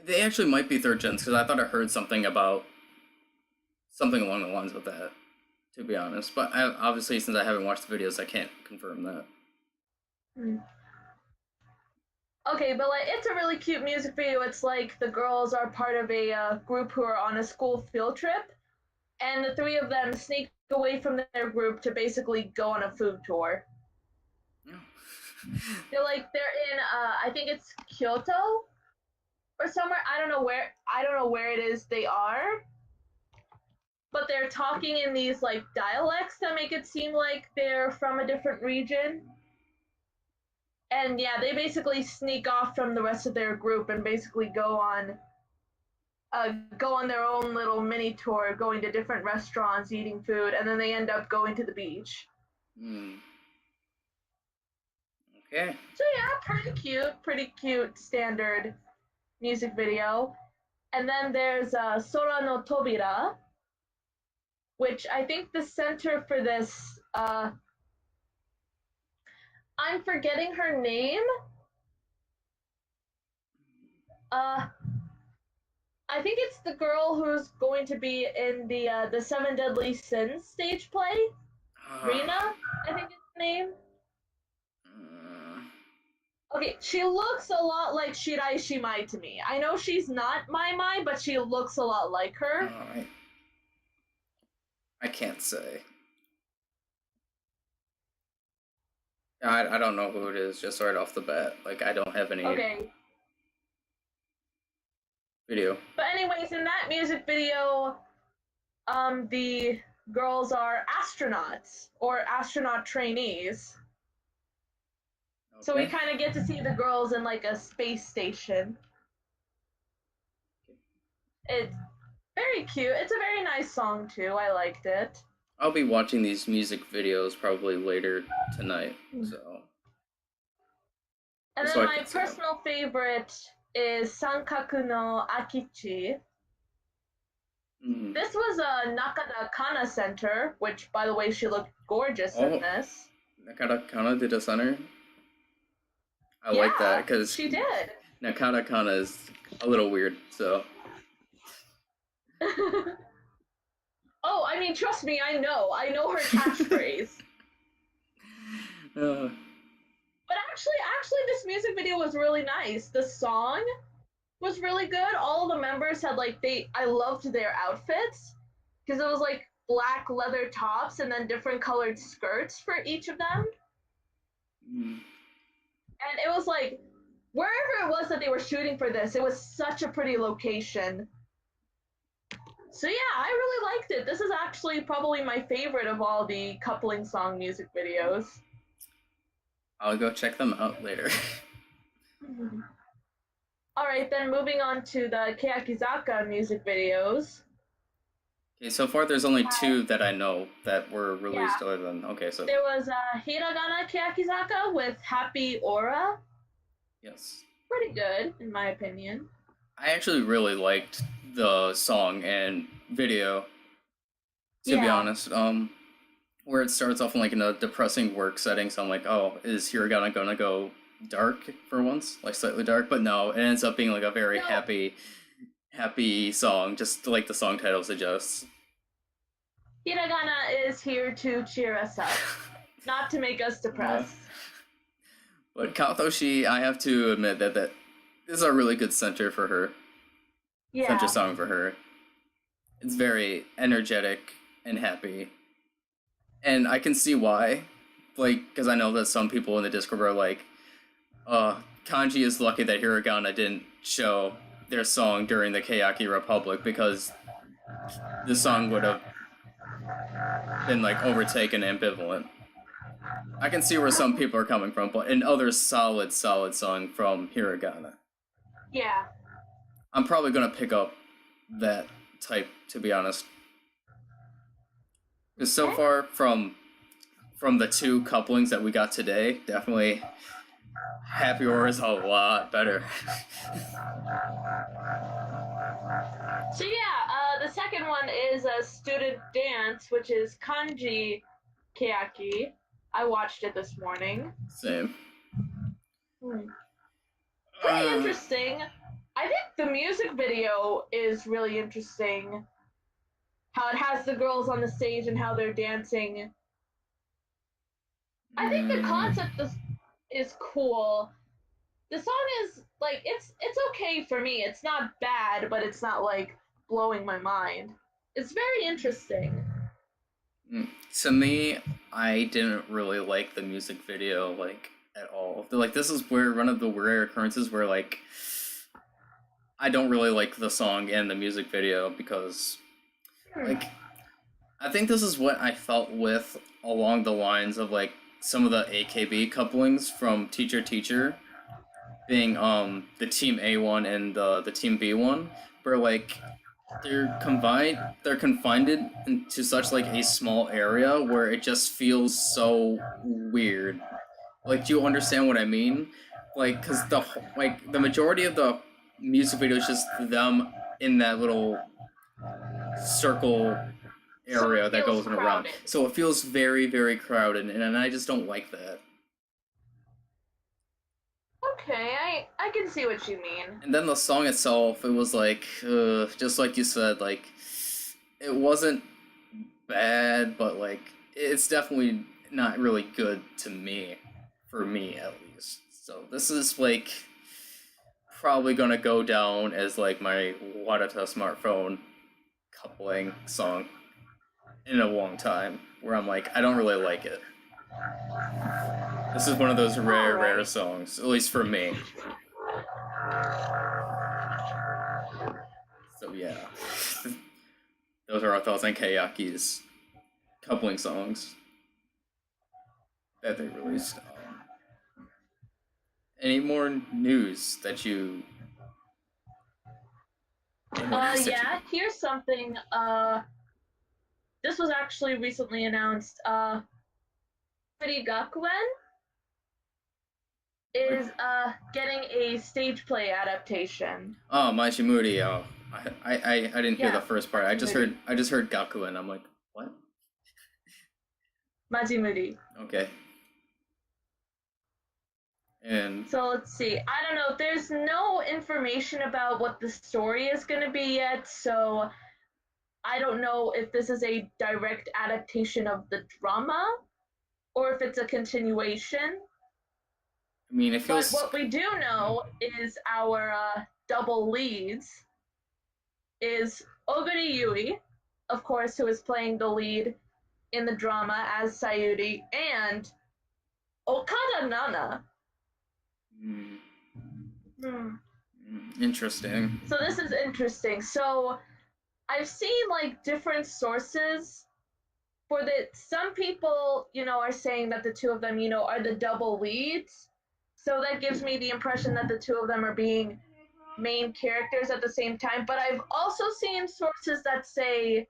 They actually might be 3rd gens, because I thought I heard something along the lines of that, to be honest. But obviously, since I haven't watched the videos, I can't confirm that. Okay, but like, it's a really cute music video. It's like the girls are part of a group who are on a school field trip, and the 3 of them sneak away from their group to basically go on a food tour. They're in I think it's Kyoto or somewhere. I don't know where it is they are, but they're talking in these like dialects that make it seem like they're from a different region. And yeah, they basically sneak off from the rest of their group and basically go on their own little mini tour, going to different restaurants, eating food, and then they end up going to the beach. Okay. So yeah, pretty cute standard music video. And then there's Sora no Tobira, which I think the center for this, I'm forgetting her name. I think it's the girl who's going to be in the 7 Deadly Sins stage play. Rina, I think is the name. Okay, she looks a lot like Shirai Shimai to me. I know she's not Mai, but she looks a lot like her. I can't say. I don't know who it is, just right off the bat. Like, I don't have any video. But anyways, in that music video, the girls are astronauts, or astronaut trainees. So we kind of get to see the girls in like a space station. It's very cute. It's a very nice song too. I liked it. I'll be watching these music videos probably later tonight, so. And then my personal favorite is Sankaku no Akichi. This was a Nakada Kana Center, which, by the way, she looked gorgeous in this. Nakada Kana did a center? I like that, because she did. Nakada Kana is a little weird, so. Oh, I mean, trust me, I know her catchphrase. But actually, this music video was really nice. The song was really good. All the members had I loved their outfits, because it was like black leather tops and then different colored skirts for each of them. And it was like, wherever it was that they were shooting for this, it was such a pretty location. So yeah, I really liked it. This is actually probably my favorite of all the coupling song music videos. I'll go check them out later. Alright, then moving on to the Keyakizaka music videos. Okay, so far there's only 2 that I know that were released other than... Okay, so... There was Hiragana Keyakizaka with Happy Aura. Yes. Pretty good, in my opinion. I actually really liked the song and video, to be honest. Where it starts off in a depressing work setting, so I'm like, oh, is Hiragana gonna go dark for once? Like, slightly dark? But no, it ends up being a very happy song, just like the song title suggests. Hiragana is here to cheer us up, not to make us depressed. But Kathoshi, I have to admit that this is a really good center for her. Yeah. Center song for her. It's very energetic and happy. And I can see why. Like, because I know that some people in the Discord were like, Kanji is lucky that Hiragana didn't show their song during the Keyaki Republic because the song would have been, like, overtaken ambivalent. I can see where some people are coming from, but another solid song from Hiragana. Yeah. I'm probably gonna pick up that type, to be honest. Because so far, from the two couplings that we got today, definitely Happy Hour is a lot better. So yeah, the second one is a student dance, which is Kanji Keyaki. I watched it this morning. Same. Pretty interesting. I think the music video is really interesting. How it has the girls on the stage and how they're dancing. I think the concept is cool. The song is like it's okay for me. It's not bad, but it's not like blowing my mind. It's very interesting. To me, I didn't really like the music video like at all. Like, this is where one of the rare occurrences where, like, I don't really like the song and the music video because, like, I think this is what I felt with along the lines of, like, some of the AKB couplings from Teacher Teacher being the Team A one and the Team B one, where, like, they're confined into such, like, a small area where it just feels so weird. Like, do you understand what I mean? Like, because the majority of the music video is just them in that little circle area that goes around. So it feels very, very crowded, and I just don't like that. Okay, I can see what you mean. And then the song itself, it was like, just like you said, like, it wasn't bad, but, like, it's definitely not really good to me, for me at least. So this is, like, probably gonna go down as, like, my Wadata smartphone coupling song in a long time, where I'm like, I don't really like it. This is one of those rare songs, at least for me. So yeah, those are our thoughts on Keyaki's coupling songs that they released. Any more news that you? Yeah. Here's something. This was actually recently announced. Pretty Gakuen is getting a stage play adaptation. Oh, Maji Muri. Oh, I didn't hear the first part. I just heard Gakuen. I'm like, what? Maji Muri. Okay. And so let's see. I don't know. There's no information about what the story is going to be yet, so I don't know if this is a direct adaptation of the drama or if it's a continuation. I mean, it feels. But what we do know is our double leads is Oguri Yui, of course, who is playing the lead in the drama as Sayuri, and Okada Nana. Interesting. So this is interesting. So I've seen, like, different sources for the. Some people, are saying that the two of them, are the double leads. So that gives me the impression that the two of them are being main characters at the same time. But I've also seen sources that say.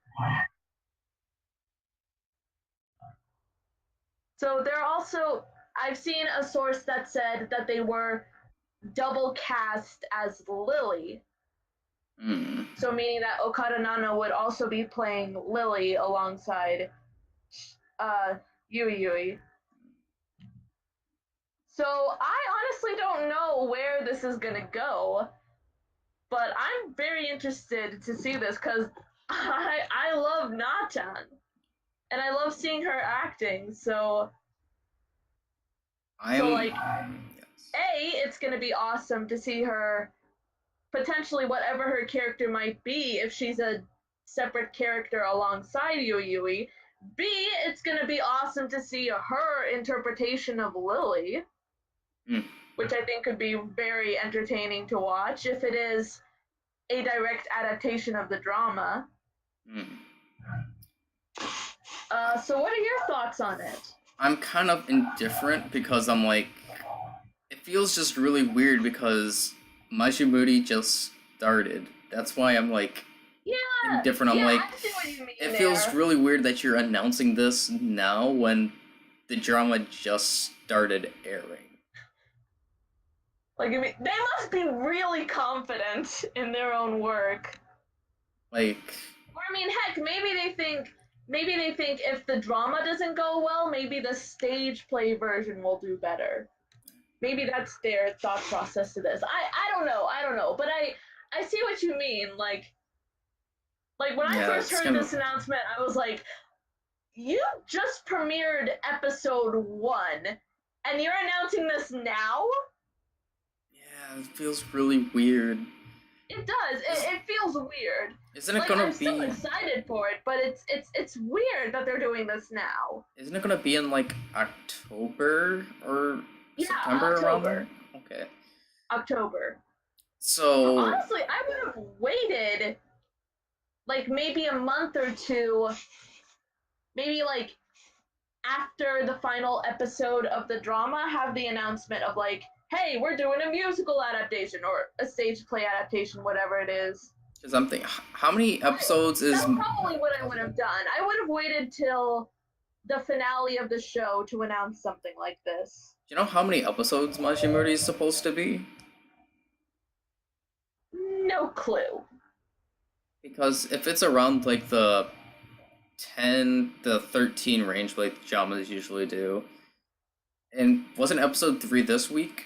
So they're also. I've seen a source that said that they were double cast as Lily. So meaning that Okada Nana would also be playing Lily alongside Yui. So I honestly don't know where this is gonna go, but I'm very interested to see this because I love Natan, and I love seeing her acting. So it's going to be awesome to see her potentially whatever her character might be if she's a separate character alongside Yui. B, it's going to be awesome to see her interpretation of Lily, which I think could be very entertaining to watch if it is a direct adaptation of the drama. So what are your thoughts on it? I'm kind of indifferent because I'm like, it feels just really weird because Maji Muri just started. That's why I'm like indifferent. I'm like, I see what you mean it feels really weird that you're announcing this now when the drama just started airing. Like, I mean, they must be really confident in their own work. Like, or I mean, heck, maybe they think if the drama doesn't go well, maybe the stage play version will do better. Maybe that's their thought process to this. I don't know, but I see what you mean. Like when I first heard this announcement, I was like, you just premiered episode 1, and you're announcing this now? Yeah, it feels really weird. It does. It feels weird. Isn't it gonna I'm be? still excited for it, but it's weird that they're doing this now. Isn't it gonna be in like October or September around there? Okay. October. So honestly, I would have waited like maybe a month or two, maybe like after the final episode of the drama, have the announcement of like, hey, we're doing a musical adaptation or a stage play adaptation, whatever it is. Because I'm thinking, how many episodes is... That's probably what I would have done. I would have waited till the finale of the show to announce something like this. Do you know how many episodes Maji Muri is supposed to be? No clue. Because if it's around like the 10 to 13 range like dramas usually do, and wasn't episode 3 this week?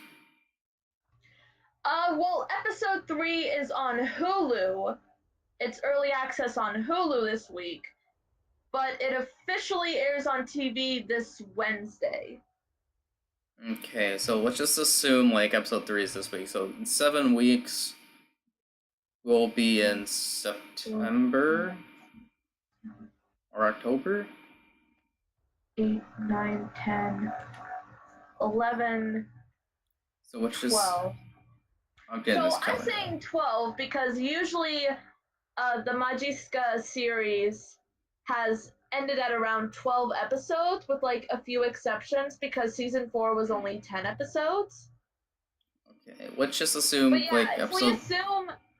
Well, episode 3 is on Hulu. It's early access on Hulu this week, but it officially airs on TV this Wednesday. Okay, so let's just assume like episode 3 is this week. So in 7 weeks, we'll be in September or October? 8, 9, 10, 11, so which is 12. I'm getting this I'm saying 12 because usually the Majiska series has ended at around 12 episodes with like a few exceptions because season 4 was only 10 episodes. Okay, let's just assume like episode...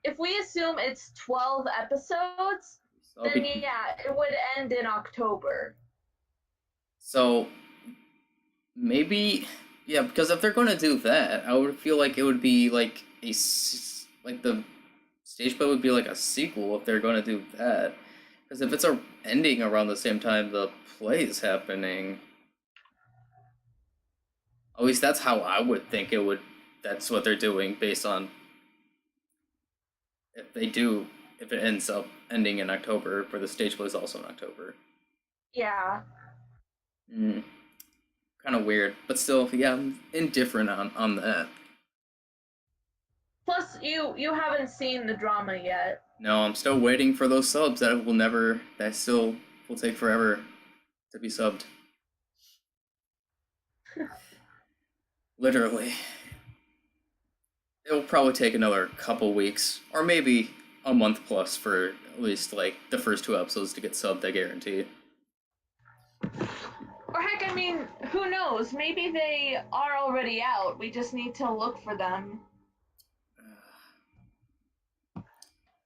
if we assume it's 12 episodes, then yeah, it would end in October. So maybe, yeah, because if they're going to do that, I would feel like it would be like the stage play would be like a sequel if they're going to do that. Because if it's ending around the same time the play is happening, at least that's how I would think it would. That's what they're doing based on if it ends up ending in October, for the stage play is also in October. Yeah. Kind of weird, but still, yeah, I'm indifferent on that. Plus, you haven't seen the drama yet. No, I'm still waiting for those subs that still will take forever to be subbed. Literally. It'll probably take another couple weeks, or maybe a month plus for at least like the first 2 episodes to get subbed, I guarantee. Or heck, I mean, who knows? Maybe they are already out. We just need to look for them.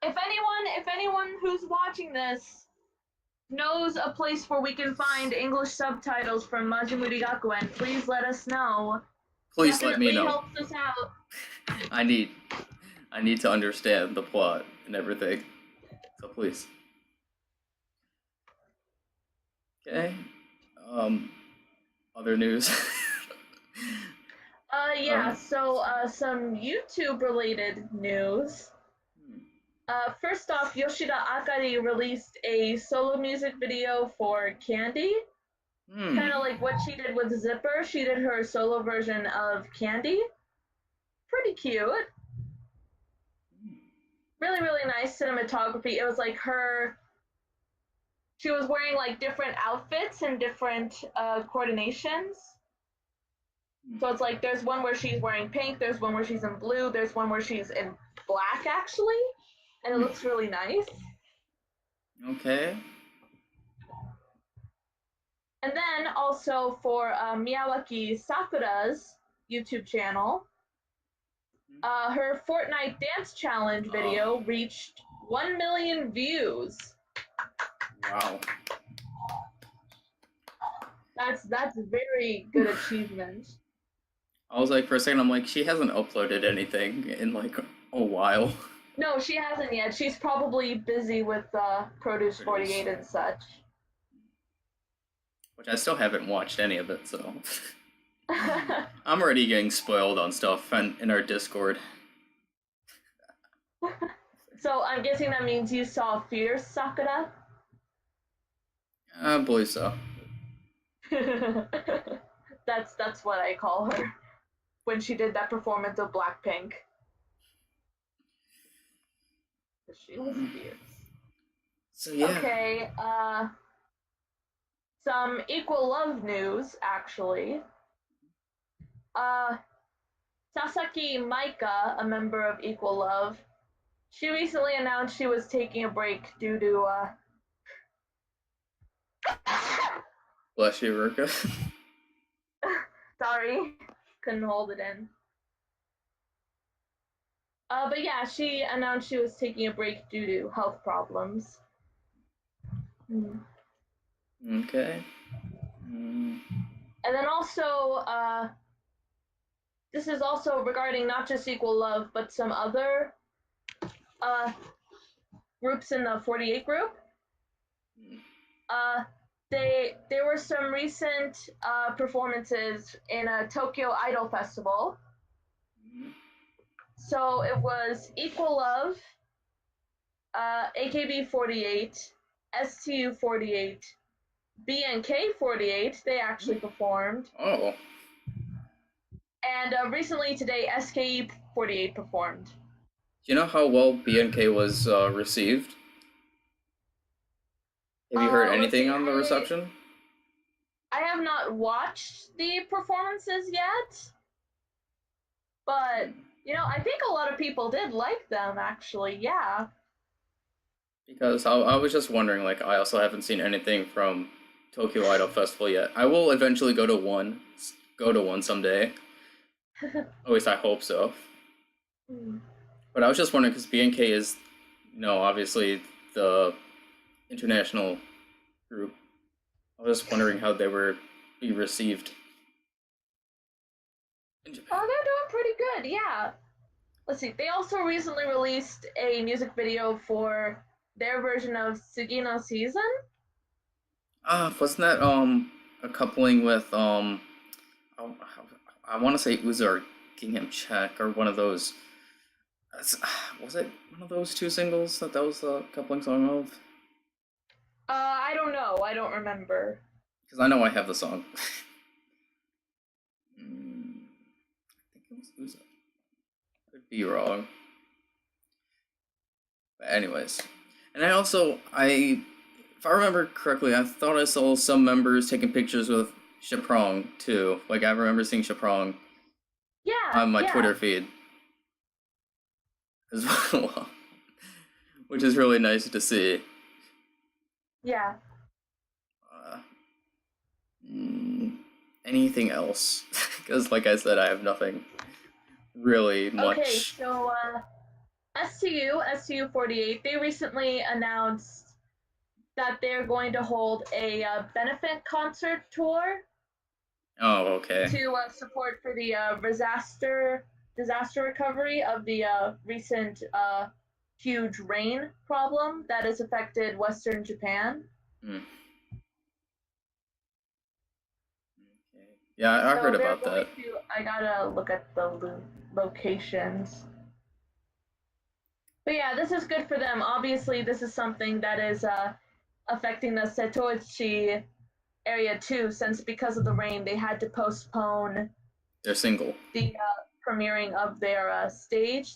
If anyone who's watching this knows a place where we can find English subtitles from Maji Muri Gakuen, please let us know. Please let me know. Helps us out. I need to understand the plot and everything. So please. Okay. Other news. So some YouTube related news. First off, Yoshida Akari released a solo music video for Candy. Kind of like what she did with Zipper. She did her solo version of Candy. pretty cute. Really, really nice cinematography. It was like she was wearing like different outfits and different coordinations. So it's like there's one where she's wearing pink, there's one where she's in blue, there's one where she's in black actually, and it looks really nice. Okay. And then also for Miyawaki Sakura's YouTube channel, her Fortnite dance challenge video reached 1 million views. Wow. That's a very good achievement. I was like, for a second, I'm like, she hasn't uploaded anything in like a while. No, she hasn't yet. She's probably busy with Produce 48 and such. Which I still haven't watched any of it, so I'm already getting spoiled on stuff in our Discord. So I'm guessing that means you saw Fierce Sakura? I believe so. That's what I call her when she did that performance of Blackpink. She was fierce. So yeah. Okay, some Equal Love news actually. Sasaki Maika, a member of Equal Love, she recently announced she was taking a break due to Bless you, Ruka. sorry, couldn't hold it in. But yeah, she announced she was taking a break due to health problems. Okay. And then also, this is also regarding not just Equal Love, but some other groups in the 48 group. There were some recent performances in a Tokyo Idol Festival. So it was Equal Love, AKB48, STU48, BNK48, they actually performed. Oh. And recently today, SKE48 performed. Do you know how well BNK was received? Have you heard anything on the reception? I have not watched the performances yet, but you know, I think a lot of people did like them actually, yeah. Because I was just wondering, like, I also haven't seen anything from Tokyo Idol Festival yet. I will eventually go to one someday. At least I hope so. But I was just wondering, because BNK is, obviously the international group. I was just wondering how they were be received in Japan. Oh, they're doing pretty good, yeah. Let's see, they also recently released a music video for their version of Sugino Season. Wasn't that a coupling with I want to say Uza or Gingham Check or one of those. Was it one of those two singles that was the coupling song of? I don't know. I don't remember. Because I know I have the song. I think it was Uza. Could be wrong. But anyways. And if I remember correctly, I thought I saw some members taking pictures with Chaprong too. Like, I remember seeing Chaprong on my Twitter feed as well. Which is really nice to see. Yeah. Anything else? Because, like I said, I have nothing really much. Okay, so STU48, they recently announced that they're going to hold a benefit concert tour. Oh, okay. To support for the disaster recovery of the recent huge rain problem that has affected Western Japan. Okay. Yeah, I heard about that. I gotta look at the locations. But yeah, this is good for them. Obviously, this is something that is affecting the Setoichi area too, since because of the rain, they had to postpone their single. premiering of their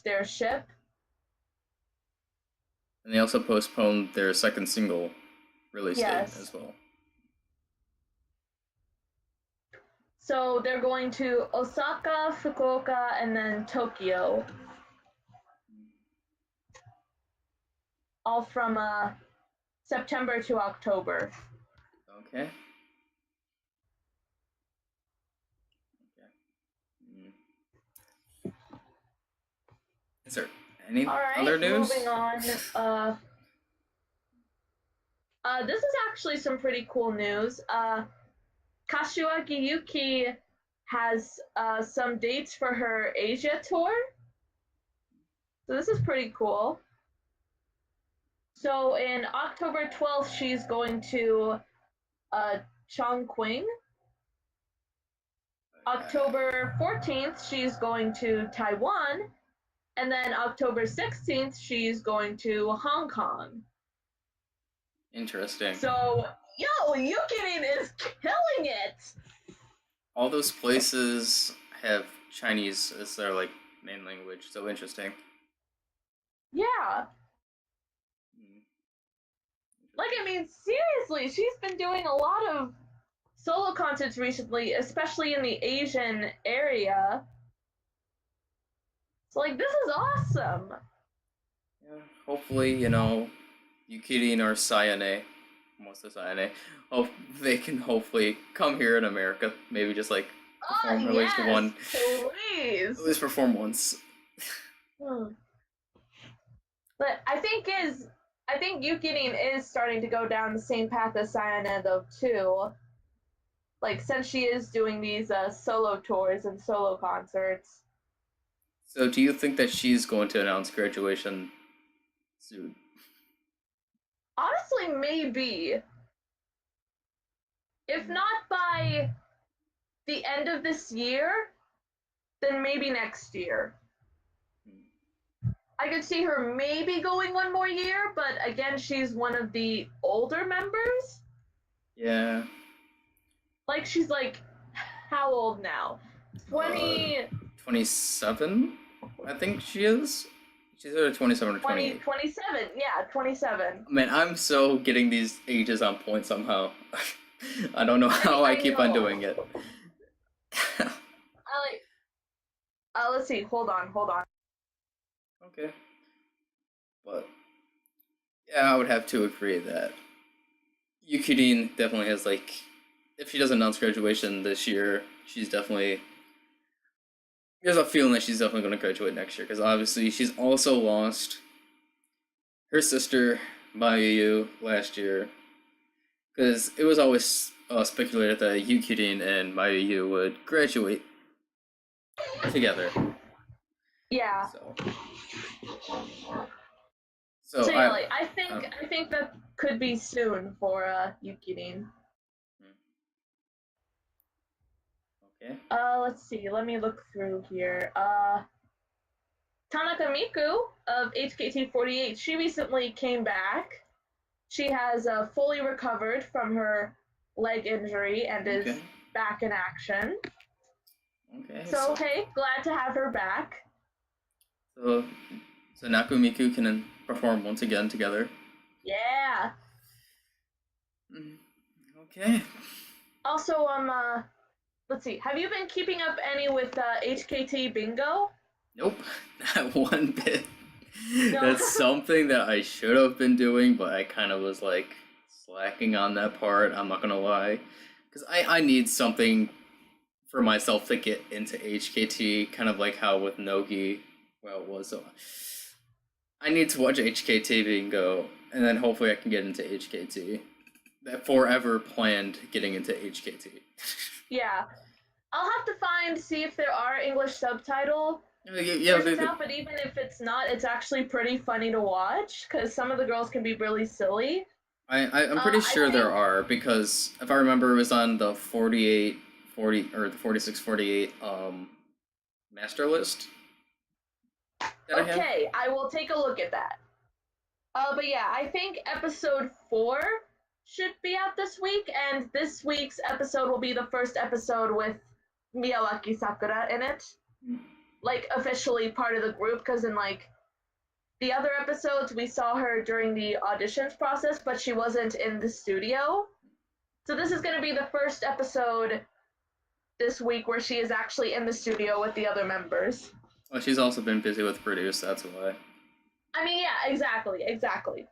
their ship. And they also postponed their second single release date as well. So they're going to Osaka, Fukuoka, and then Tokyo. All from September to October. Okay. Is there any other news? Moving on. This is actually some pretty cool news. Kashiwagi Yuki has some dates for her Asia tour. So this is pretty cool. So in October 12th, she's going to Chongqing. October 14th, she's going to Taiwan. And then October 16th, she's going to Hong Kong. Interesting. So, Yukirin is killing it! All those places have Chinese as their, main language, so interesting. Yeah. Seriously, she's been doing a lot of solo concerts recently, especially in the Asian area. So, this is awesome. Yeah, hopefully, Yukirin or Sayane, most of Sayane, they can hopefully come here in America. Maybe just, perform at least one. Please. At least perform once. But I think Yukirin is starting to go down the same path as Sayane, though, too. Since she is doing these solo tours and solo concerts. So do you think that she's going to announce graduation soon? Honestly, maybe. If not by the end of this year, then maybe next year. I could see her maybe going one more year, but again, she's one of the older members. Yeah. She's how old now? 27? I think she is. She's either 27 or 28. 27, yeah, 27. Man, I'm so getting these ages on point somehow. I don't know how I keep on doing it. Let's see, hold on. Okay. But, yeah, I would have to agree that Yukirin definitely has, if she doesn't announce graduation this year, there's a feeling that she's definitely going to graduate next year, because obviously she's also lost her sister, Mayu, last year, because it was always speculated that Yukirin and Mayu would graduate together. Yeah. So I think that could be soon for Yukirin. Okay. Let's see. Let me look through here. Tanaka Miku of HKT48. She recently came back. She has fully recovered from her leg injury and is back in action. Okay. So hey, glad to have her back. So Naku Miku can perform once again together. Yeah. Okay. Also, let's see. Have you been keeping up any with HKT Bingo? Nope, not one bit. No. That's something that I should have been doing, but I kind of was slacking on that part. I'm not gonna lie, because I need something for myself to get into HKT, kind of like how with Nogi, it was. I need to watch HKT Bingo, and then hopefully I can get into HKT. That forever planned getting into HKT. Yeah. I'll have to see if there are English subtitle versions out, but even if it's not, it's actually pretty funny to watch, because some of the girls can be really silly. I'm pretty sure there are, because if I remember, it was on the 48, 40, or the 46, 48 master list. Okay, I will take a look at that. But yeah, I think episode 4 should be out this week, and this week's episode will be the first episode with Miyawaki Sakura in it. like officially part of the group, because in like the other episodes we saw her during the auditions process, but she wasn't in the studio. So this is going to be the first episode this week where she is actually in the studio with the other members. Well, she's also been busy with Produce, that's why. I mean, yeah, exactly.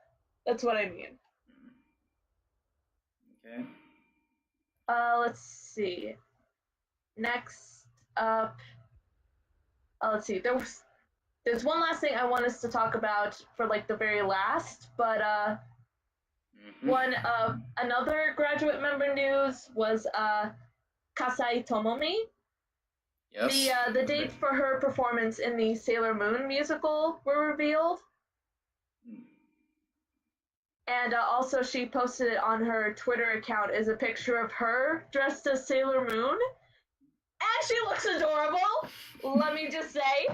That's what I mean. Okay. Let's see. Next up, let's see. There's one last thing I want us to talk about for like the very last, but another graduate member news was Kasai Tomomi. Yes. The dates for her performance in the Sailor Moon musical were revealed. And also she posted it on her Twitter account as a picture of her dressed as Sailor Moon. And she looks adorable, let me just say.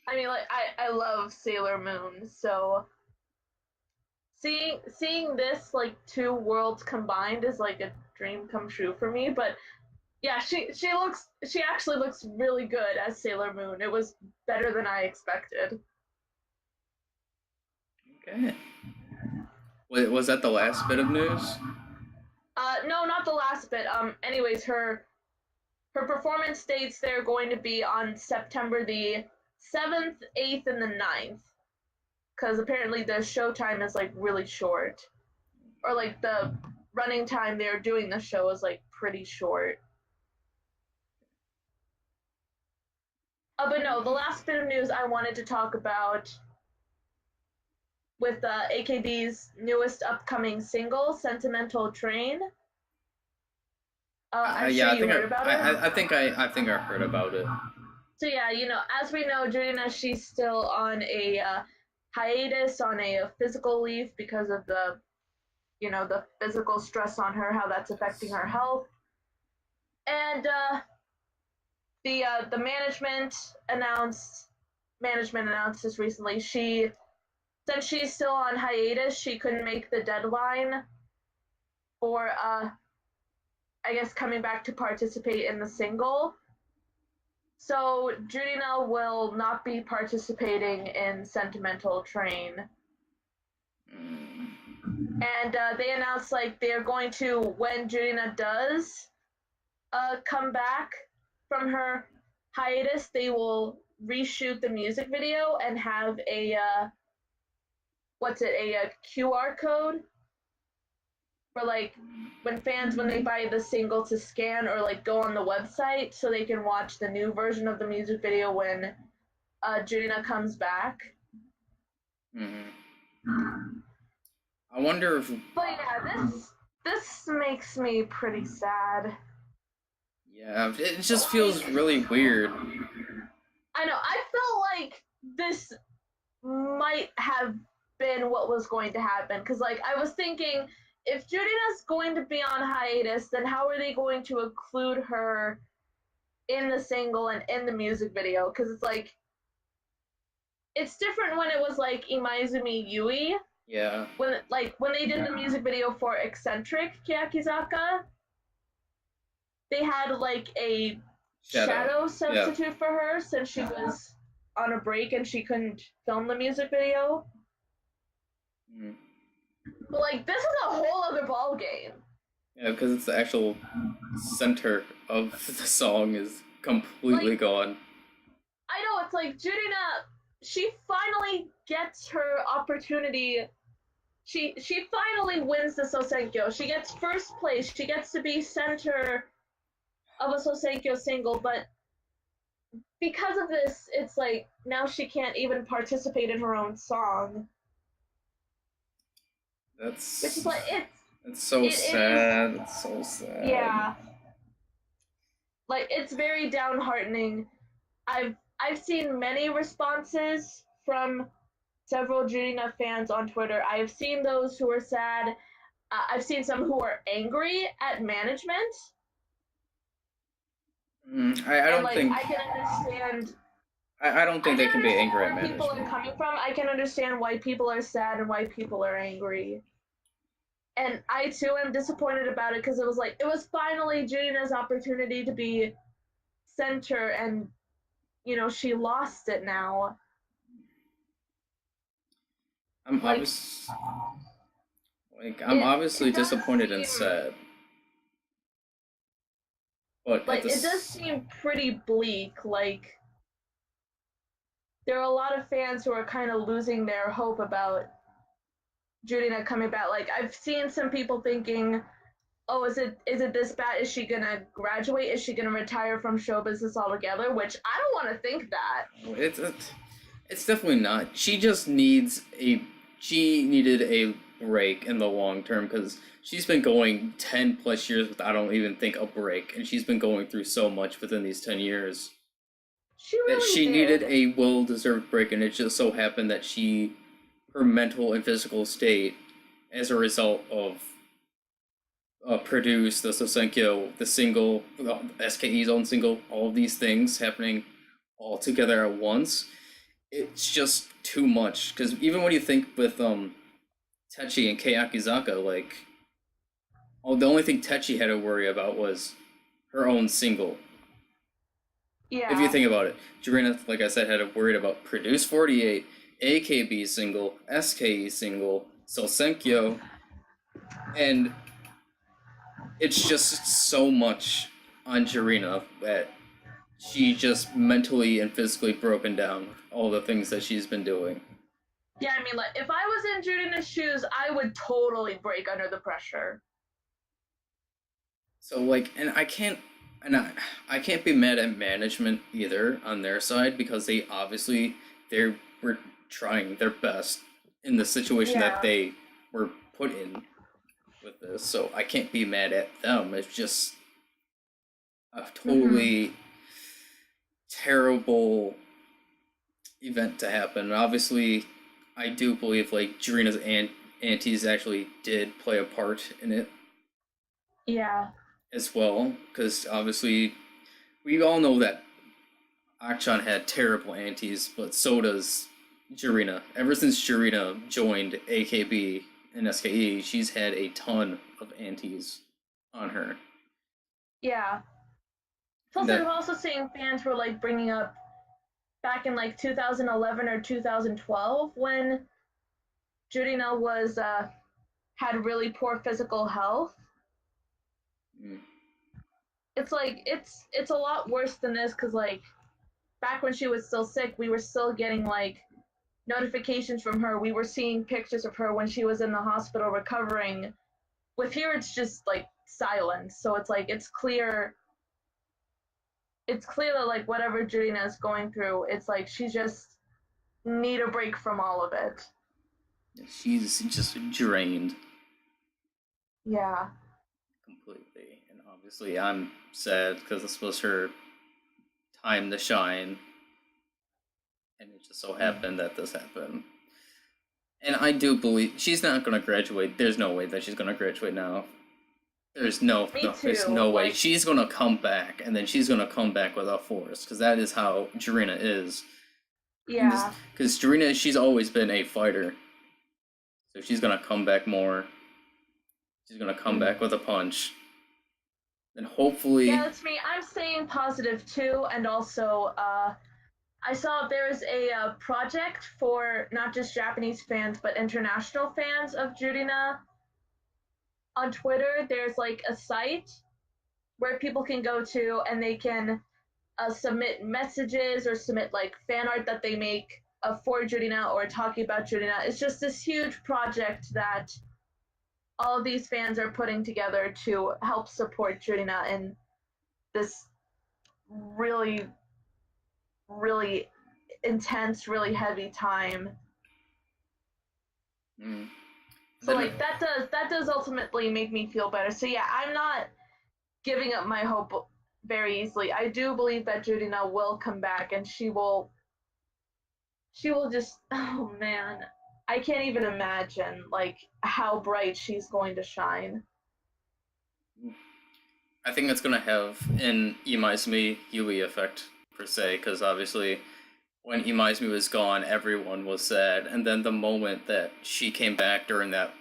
I mean, like, I love Sailor Moon, so seeing this, like, two worlds combined is like a dream come true for me. But yeah, she actually looks really good as Sailor Moon. It was better than I expected. Okay. Was that the last bit of news? No, not the last bit. Anyways, her performance dates, they're going to be on September the 7th, 8th, and the 9th. Because apparently the show time is, like, really short. Or, like, the running time they're doing the show is, like, pretty short. But no, the last bit of news I wanted to talk about with AKB's newest upcoming single, Sentimental Train. I'm sure you heard about it. I think I heard about it. So yeah, you know, as we know, Jurina, she's still on a hiatus, on a physical leave because of the, you know, the physical stress on her, how that's affecting her health. And the management announced this recently. Since she's still on hiatus, she couldn't make the deadline for I guess coming back to participate in the single. So Jurina will not be participating in Sentimental Train. And they announced, like, they're going to, when Jurina does come back from her hiatus, they will reshoot the music video and have a a QR code for, like, when they buy the single to scan or, like, go on the website so they can watch the new version of the music video when Jurina comes back. I wonder if... But yeah, this makes me pretty sad. Yeah, it just feels really weird. I know, I felt like this might have been what was going to happen, because, like, I was thinking, if Jurina's going to be on hiatus, then how are they going to include her in the single and in the music video? Because it's like, it's different when it was like Imaizumi Yui. Yeah. When they did the music video for Eccentric Keyaki, they had, like, a shadow substitute for her since she was on a break and she couldn't film the music video. But, like, this is a whole other ball game. Yeah, because it's the actual center of the song is completely gone. I know, it's like Jurina, she finally gets her opportunity. She finally wins the Sosenkyo. She gets first place. She gets to be center of a Sosenkyo single, but because of this, it's like now she can't even participate in her own song. Which is like, it's so sad. It's so sad. Yeah. Like, it's very downheartening. I've seen many responses from several Jurina fans on Twitter. I've seen those who are sad. I've seen some who are angry at management. I don't think... I can understand... I don't think they can be angry at management. Where people are coming from. I can understand why people are sad and why people are angry. And I, too, am disappointed about it, because it was finally Jurina's opportunity to be center, and she lost it now. I'm Like, obvious, I'm obviously it does disappointed and seem sad, but at like it does this, seem pretty bleak. Like, there are a lot of fans who are kind of losing their hope about Judina coming back. Like, I've seen some people thinking, "Oh, is it this bad? Is she gonna graduate? Is she gonna retire from show business altogether?" Which I don't want to think that. it's definitely not. She needed a break in the long term because she's been going 10 plus years without, I don't even think, a break, and she's been going through so much within these 10 years She that really she needed did. a well-deserved break, and it just so happened that her mental and physical state, as a result of Produce, the Sosenkyo, the single, SKE's own single, all of these things happening all together at once, it's just too much. Because even when you think with Techi and Keyaki, like, the only thing Techi had to worry about was her own single. If you Yeah. think about it, Jirina, like I said, had to worry about Produce 48, AKB single, SKE single, Sosenkyo, and it's just so much on Jirina that she just mentally and physically broken down all the things that she's been doing. Yeah, I mean, like, if I was in Judina's shoes, I would totally break under the pressure. So like, I can't be mad at management either on their side because they were trying their best in the situation that Yeah. they were put in with this. So I can't be mad at them. It's just a Mm-hmm. totally terrible event to happen. And obviously, I do believe like Jirina's aunties actually did play a part in it Yeah. as well, because obviously we all know that Akchan had terrible aunties, but so does Jirina. Ever since Jirina joined AKB and SKE, she's had a ton of aunties on her. Yeah. And Plus, that, I've also seen fans were like bringing up back in like 2011 or 2012 when Judina was had really poor physical health. mm, It's like it's a lot worse than this because like back when she was still sick, we were still getting like notifications from her. We were seeing pictures of her when she was in the hospital recovering. With here, it's just like silence. So it's like it's clear that like whatever Judina is going through, it's like she just need a break from all of it. she's just drained Yeah. completely. And obviously, I'm sad because this was her time to shine, and it just so happened that this happened. And I do believe she's not going to graduate. There's no way that she's going to graduate now. Me There's too. no way. Like, She's gonna come back, and then she's gonna come back without force, because that is how Jirina is. And this, yeah. because Jirina, she's always been a fighter, so she's gonna come back more. She's gonna come back with a punch, and Yeah, hopefully, that's me. I'm staying positive too, and also, I saw there's a project for not just Japanese fans but international fans of Judina on Twitter. There's like a site where people can go to and they can submit messages or submit like fan art that they make for Judina or talking about Judina. It's just this huge project that all of these fans are putting together to help support Judina in this really, really intense, really heavy time. mm, So then like that does ultimately make me feel better. So yeah, I'm not giving up my hope very easily. I do believe that Judina will come back and she will just oh man. I can't even imagine like how bright she's going to shine. I think it's gonna have an Imaizumi Yui effect per se, because obviously when Imaizumi was gone, everyone was sad, and then the moment that she came back during that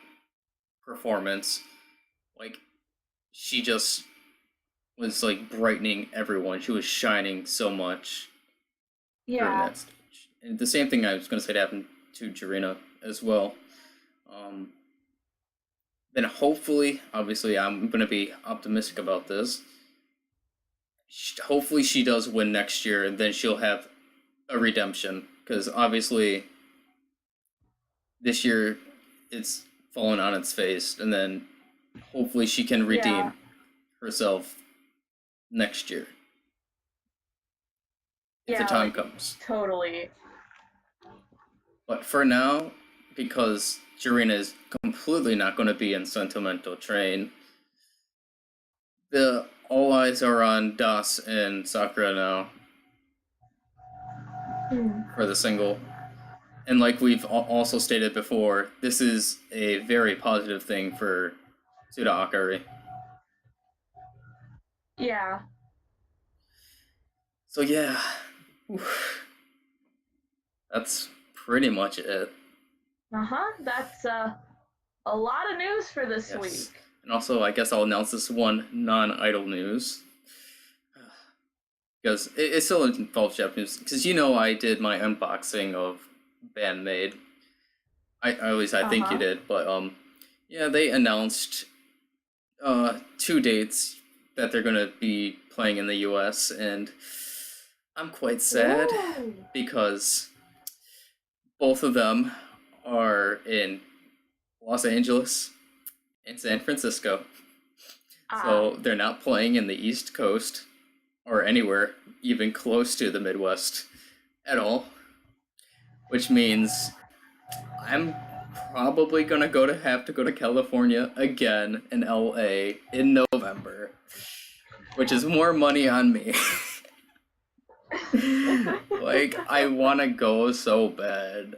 performance, like she just was like brightening everyone. She was shining so much during Yeah. that stage. And the same thing I was going to say to happened to Jarina as well. Then hopefully, obviously, I'm going to be optimistic about this. Hopefully, she does win next year, and then she'll have a redemption. Because obviously, this year it's fallen on its face, and then hopefully she can redeem herself next year. If the time comes. Totally. But for now, because Jarina is completely not going to be in Sentimental Train, all eyes are on Das and Sakura now for the single. And like we've also stated before, this is a very positive thing for Tsuda Akari. Yeah. So yeah, that's pretty much it. That's a lot of news for this week. And also, I guess I'll announce this one non-idol news. Because it still involves Japanese. Because I did my unboxing of Bandmade. I think you did. But, yeah, they announced 2 dates that they're going to be playing in the US. And I'm quite sad because both of them are in Los Angeles and San Francisco. So they're not playing in the East Coast or anywhere even close to the Midwest at all. Which means I'm probably gonna have to go to California again in LA in November. Which is more money on me. Like, I wanna go so bad.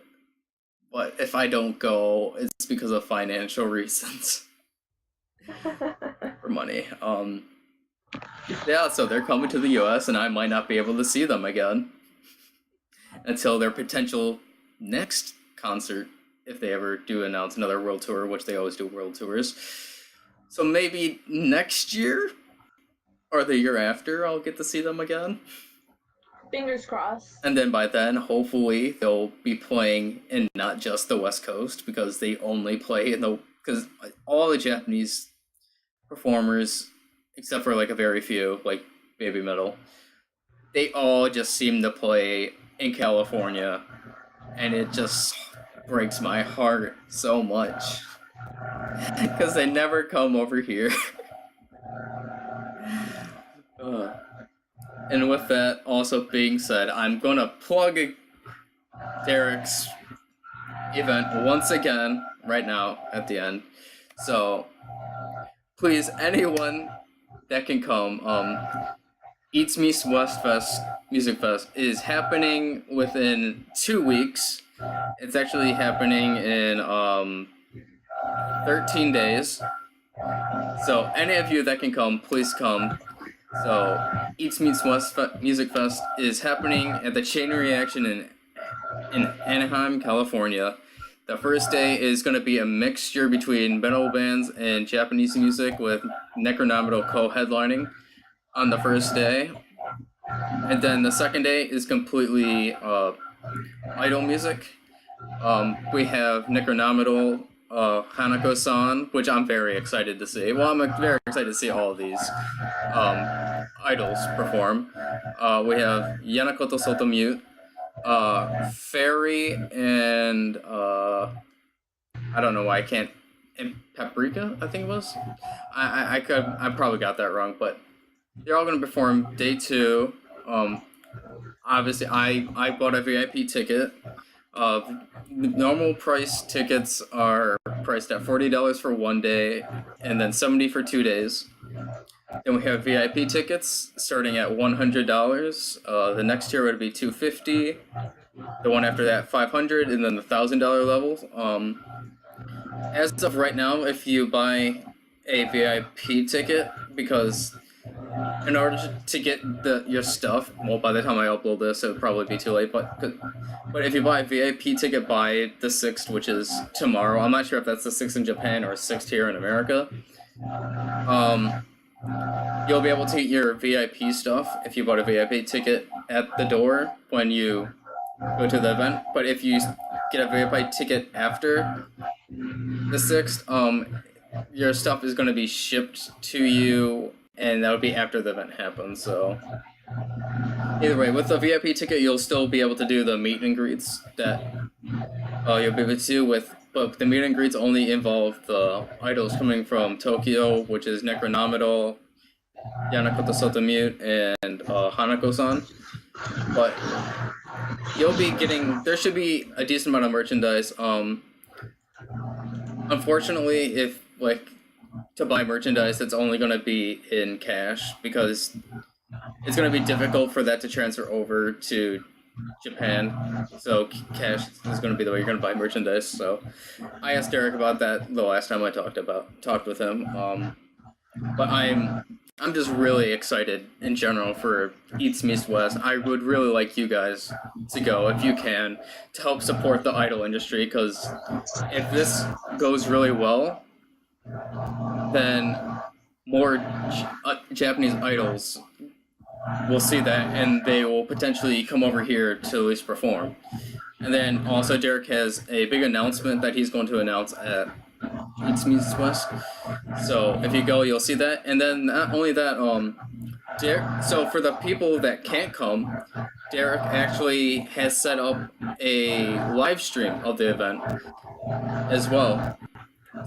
But if I don't go, it's because of financial reasons. For money. Yeah, so they're coming to the US, and I might not be able to see them again until their potential next concert, if they ever do announce another world tour, which they always do world tours. So maybe next year, or the year after, I'll get to see them again. Fingers crossed. And then by then, hopefully, they'll be playing in not just the West Coast, because they only play because all the Japanese performers, except for like a very few, like Baby Metal, they all just seem to play in California, and it just breaks my heart so much. Because they never come over here. And with that also being said, I'm gonna plug Derek's event once again right now at the end. So please, anyone that can come, Eats Meets West Fest Music Fest is happening within 2 weeks. It's actually happening in 13 days. So any of you that can come, please come. So, Eats Meets West Music Fest is happening at the Chain Reaction in Anaheim, California. The first day is going to be a mixture between metal bands and Japanese music, with Necronomital co-headlining on the first day. And then the second day is completely idol music. We have Necronomital, Hanako-san, which I'm very excited to see. Well, I'm very excited to see all of these idols perform. We have Yanakoto Sotomute, Fairy, and I don't know why I can't. And Paprika, I think it was. I probably got that wrong, but they're all going to perform day 2. Obviously, I bought a VIP ticket. Normal price tickets are priced at $40 for 1 day, and then $70 for 2 days. Then we have VIP tickets starting at $100. The next tier would be $250. The one after that, $500, and then the $1,000 level. As of right now, if you buy a VIP ticket, because in order to get your stuff, well, by the time I upload this, it'll probably be too late, but if you buy a VIP ticket by the 6th, which is tomorrow, I'm not sure if that's the 6th in Japan or 6th here in America, you'll be able to get your VIP stuff if you bought a VIP ticket at the door when you go to the event. But if you get a VIP ticket after the 6th, your stuff is going to be shipped to you, and that'll be after the event happens. So either way, with the VIP ticket, you'll still be able to do the meet and greets that you'll be able to do with. But the meet and greets only involve the idols coming from Tokyo, which is Necronominal, Yanakoto Sotomute, and Hanako-san. But you'll be getting, there should be a decent amount of merchandise. Unfortunately, if to buy merchandise, it's only going to be in cash because it's going to be difficult for that to transfer over to Japan. So cash is going to be the way you're going to buy merchandise. So I asked Derek about that the last time I talked with him. But I'm just really excited in general for Eats Meets West. I would really like you guys to go, if you can, to help support the idol industry, because if this goes really well, then more Japanese idols will see that, and they will potentially come over here to at least perform. And then also Derek has a big announcement that he's going to announce at Eats Meets West. So if you go, you'll see that. And then not only that, so for the people that can't come, Derek actually has set up a live stream of the event as well.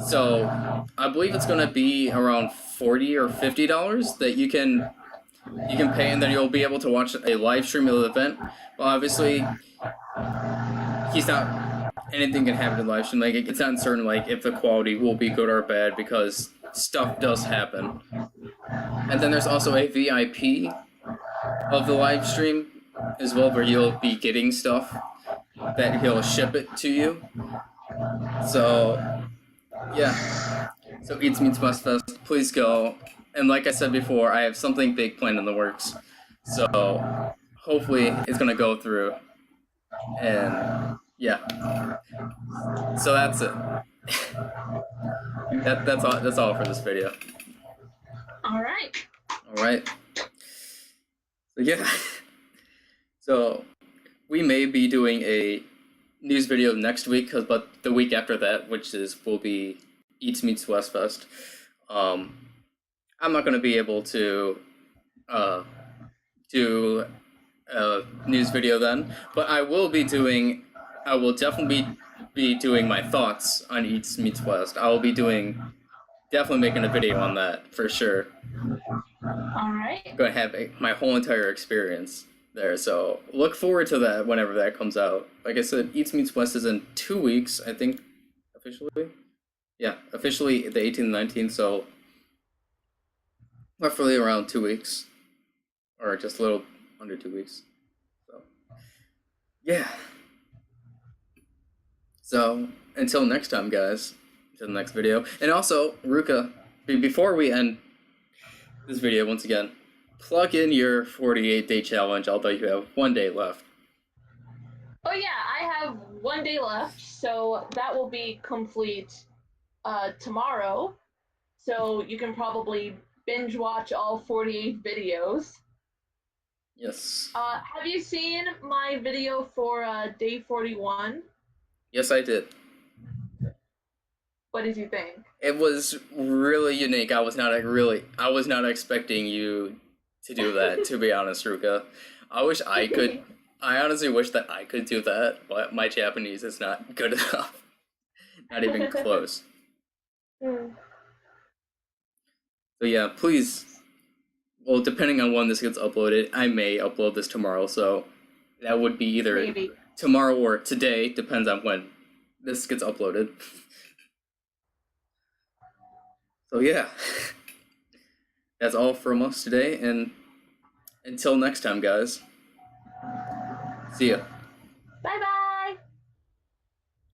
So I believe it's going to be around $40 or $50 that you can pay, and then you'll be able to watch a live stream of the event. Well, obviously, anything can happen in live stream. Like, it's not certain, like, if the quality will be good or bad, because stuff does happen. And then there's also a VIP of the live stream as well, where you'll be getting stuff that he'll ship it to you. So, yeah. So Eats Meets West Fest, please go. And like I said before, I have something big planned in the works. So hopefully it's going to go through. And yeah. So that's it. That's all for this video. All right. So yeah. So we may be doing a news video next week, but the week after that, will be Eats Meets West Fest. I'm not going to be able to do a news video then, but I will definitely be doing my thoughts on Eats Meets West. I will be definitely making a video on that for sure. All right. I'm going to have my whole entire experience there, so look forward to that whenever that comes out. Like I said, Eats Meets West is in 2 weeks, I think, officially. Yeah, officially the 18th and 19th, so roughly around 2 weeks, or just a little under 2 weeks. So, yeah. So, until next time, guys, to the next video. And also, Ruka, before we end this video, once again, plug in your 48-day challenge, although you have 1 day left. Oh yeah, I have 1 day left, so that will be complete tomorrow. So you can probably binge watch all 48 videos. Yes. Have you seen my video for day 41? Yes, I did. What did you think? It was really unique. I was not expecting you to do that, to be honest, Ruka. I honestly wish that I could do that, but my Japanese is not good enough. Not even close. So yeah, please, well, depending on when this gets uploaded, I may upload this tomorrow, so that would be either Maybe tomorrow or today, depends on when this gets uploaded. So yeah, that's all from us today, and until next time, guys, see ya. Bye-bye.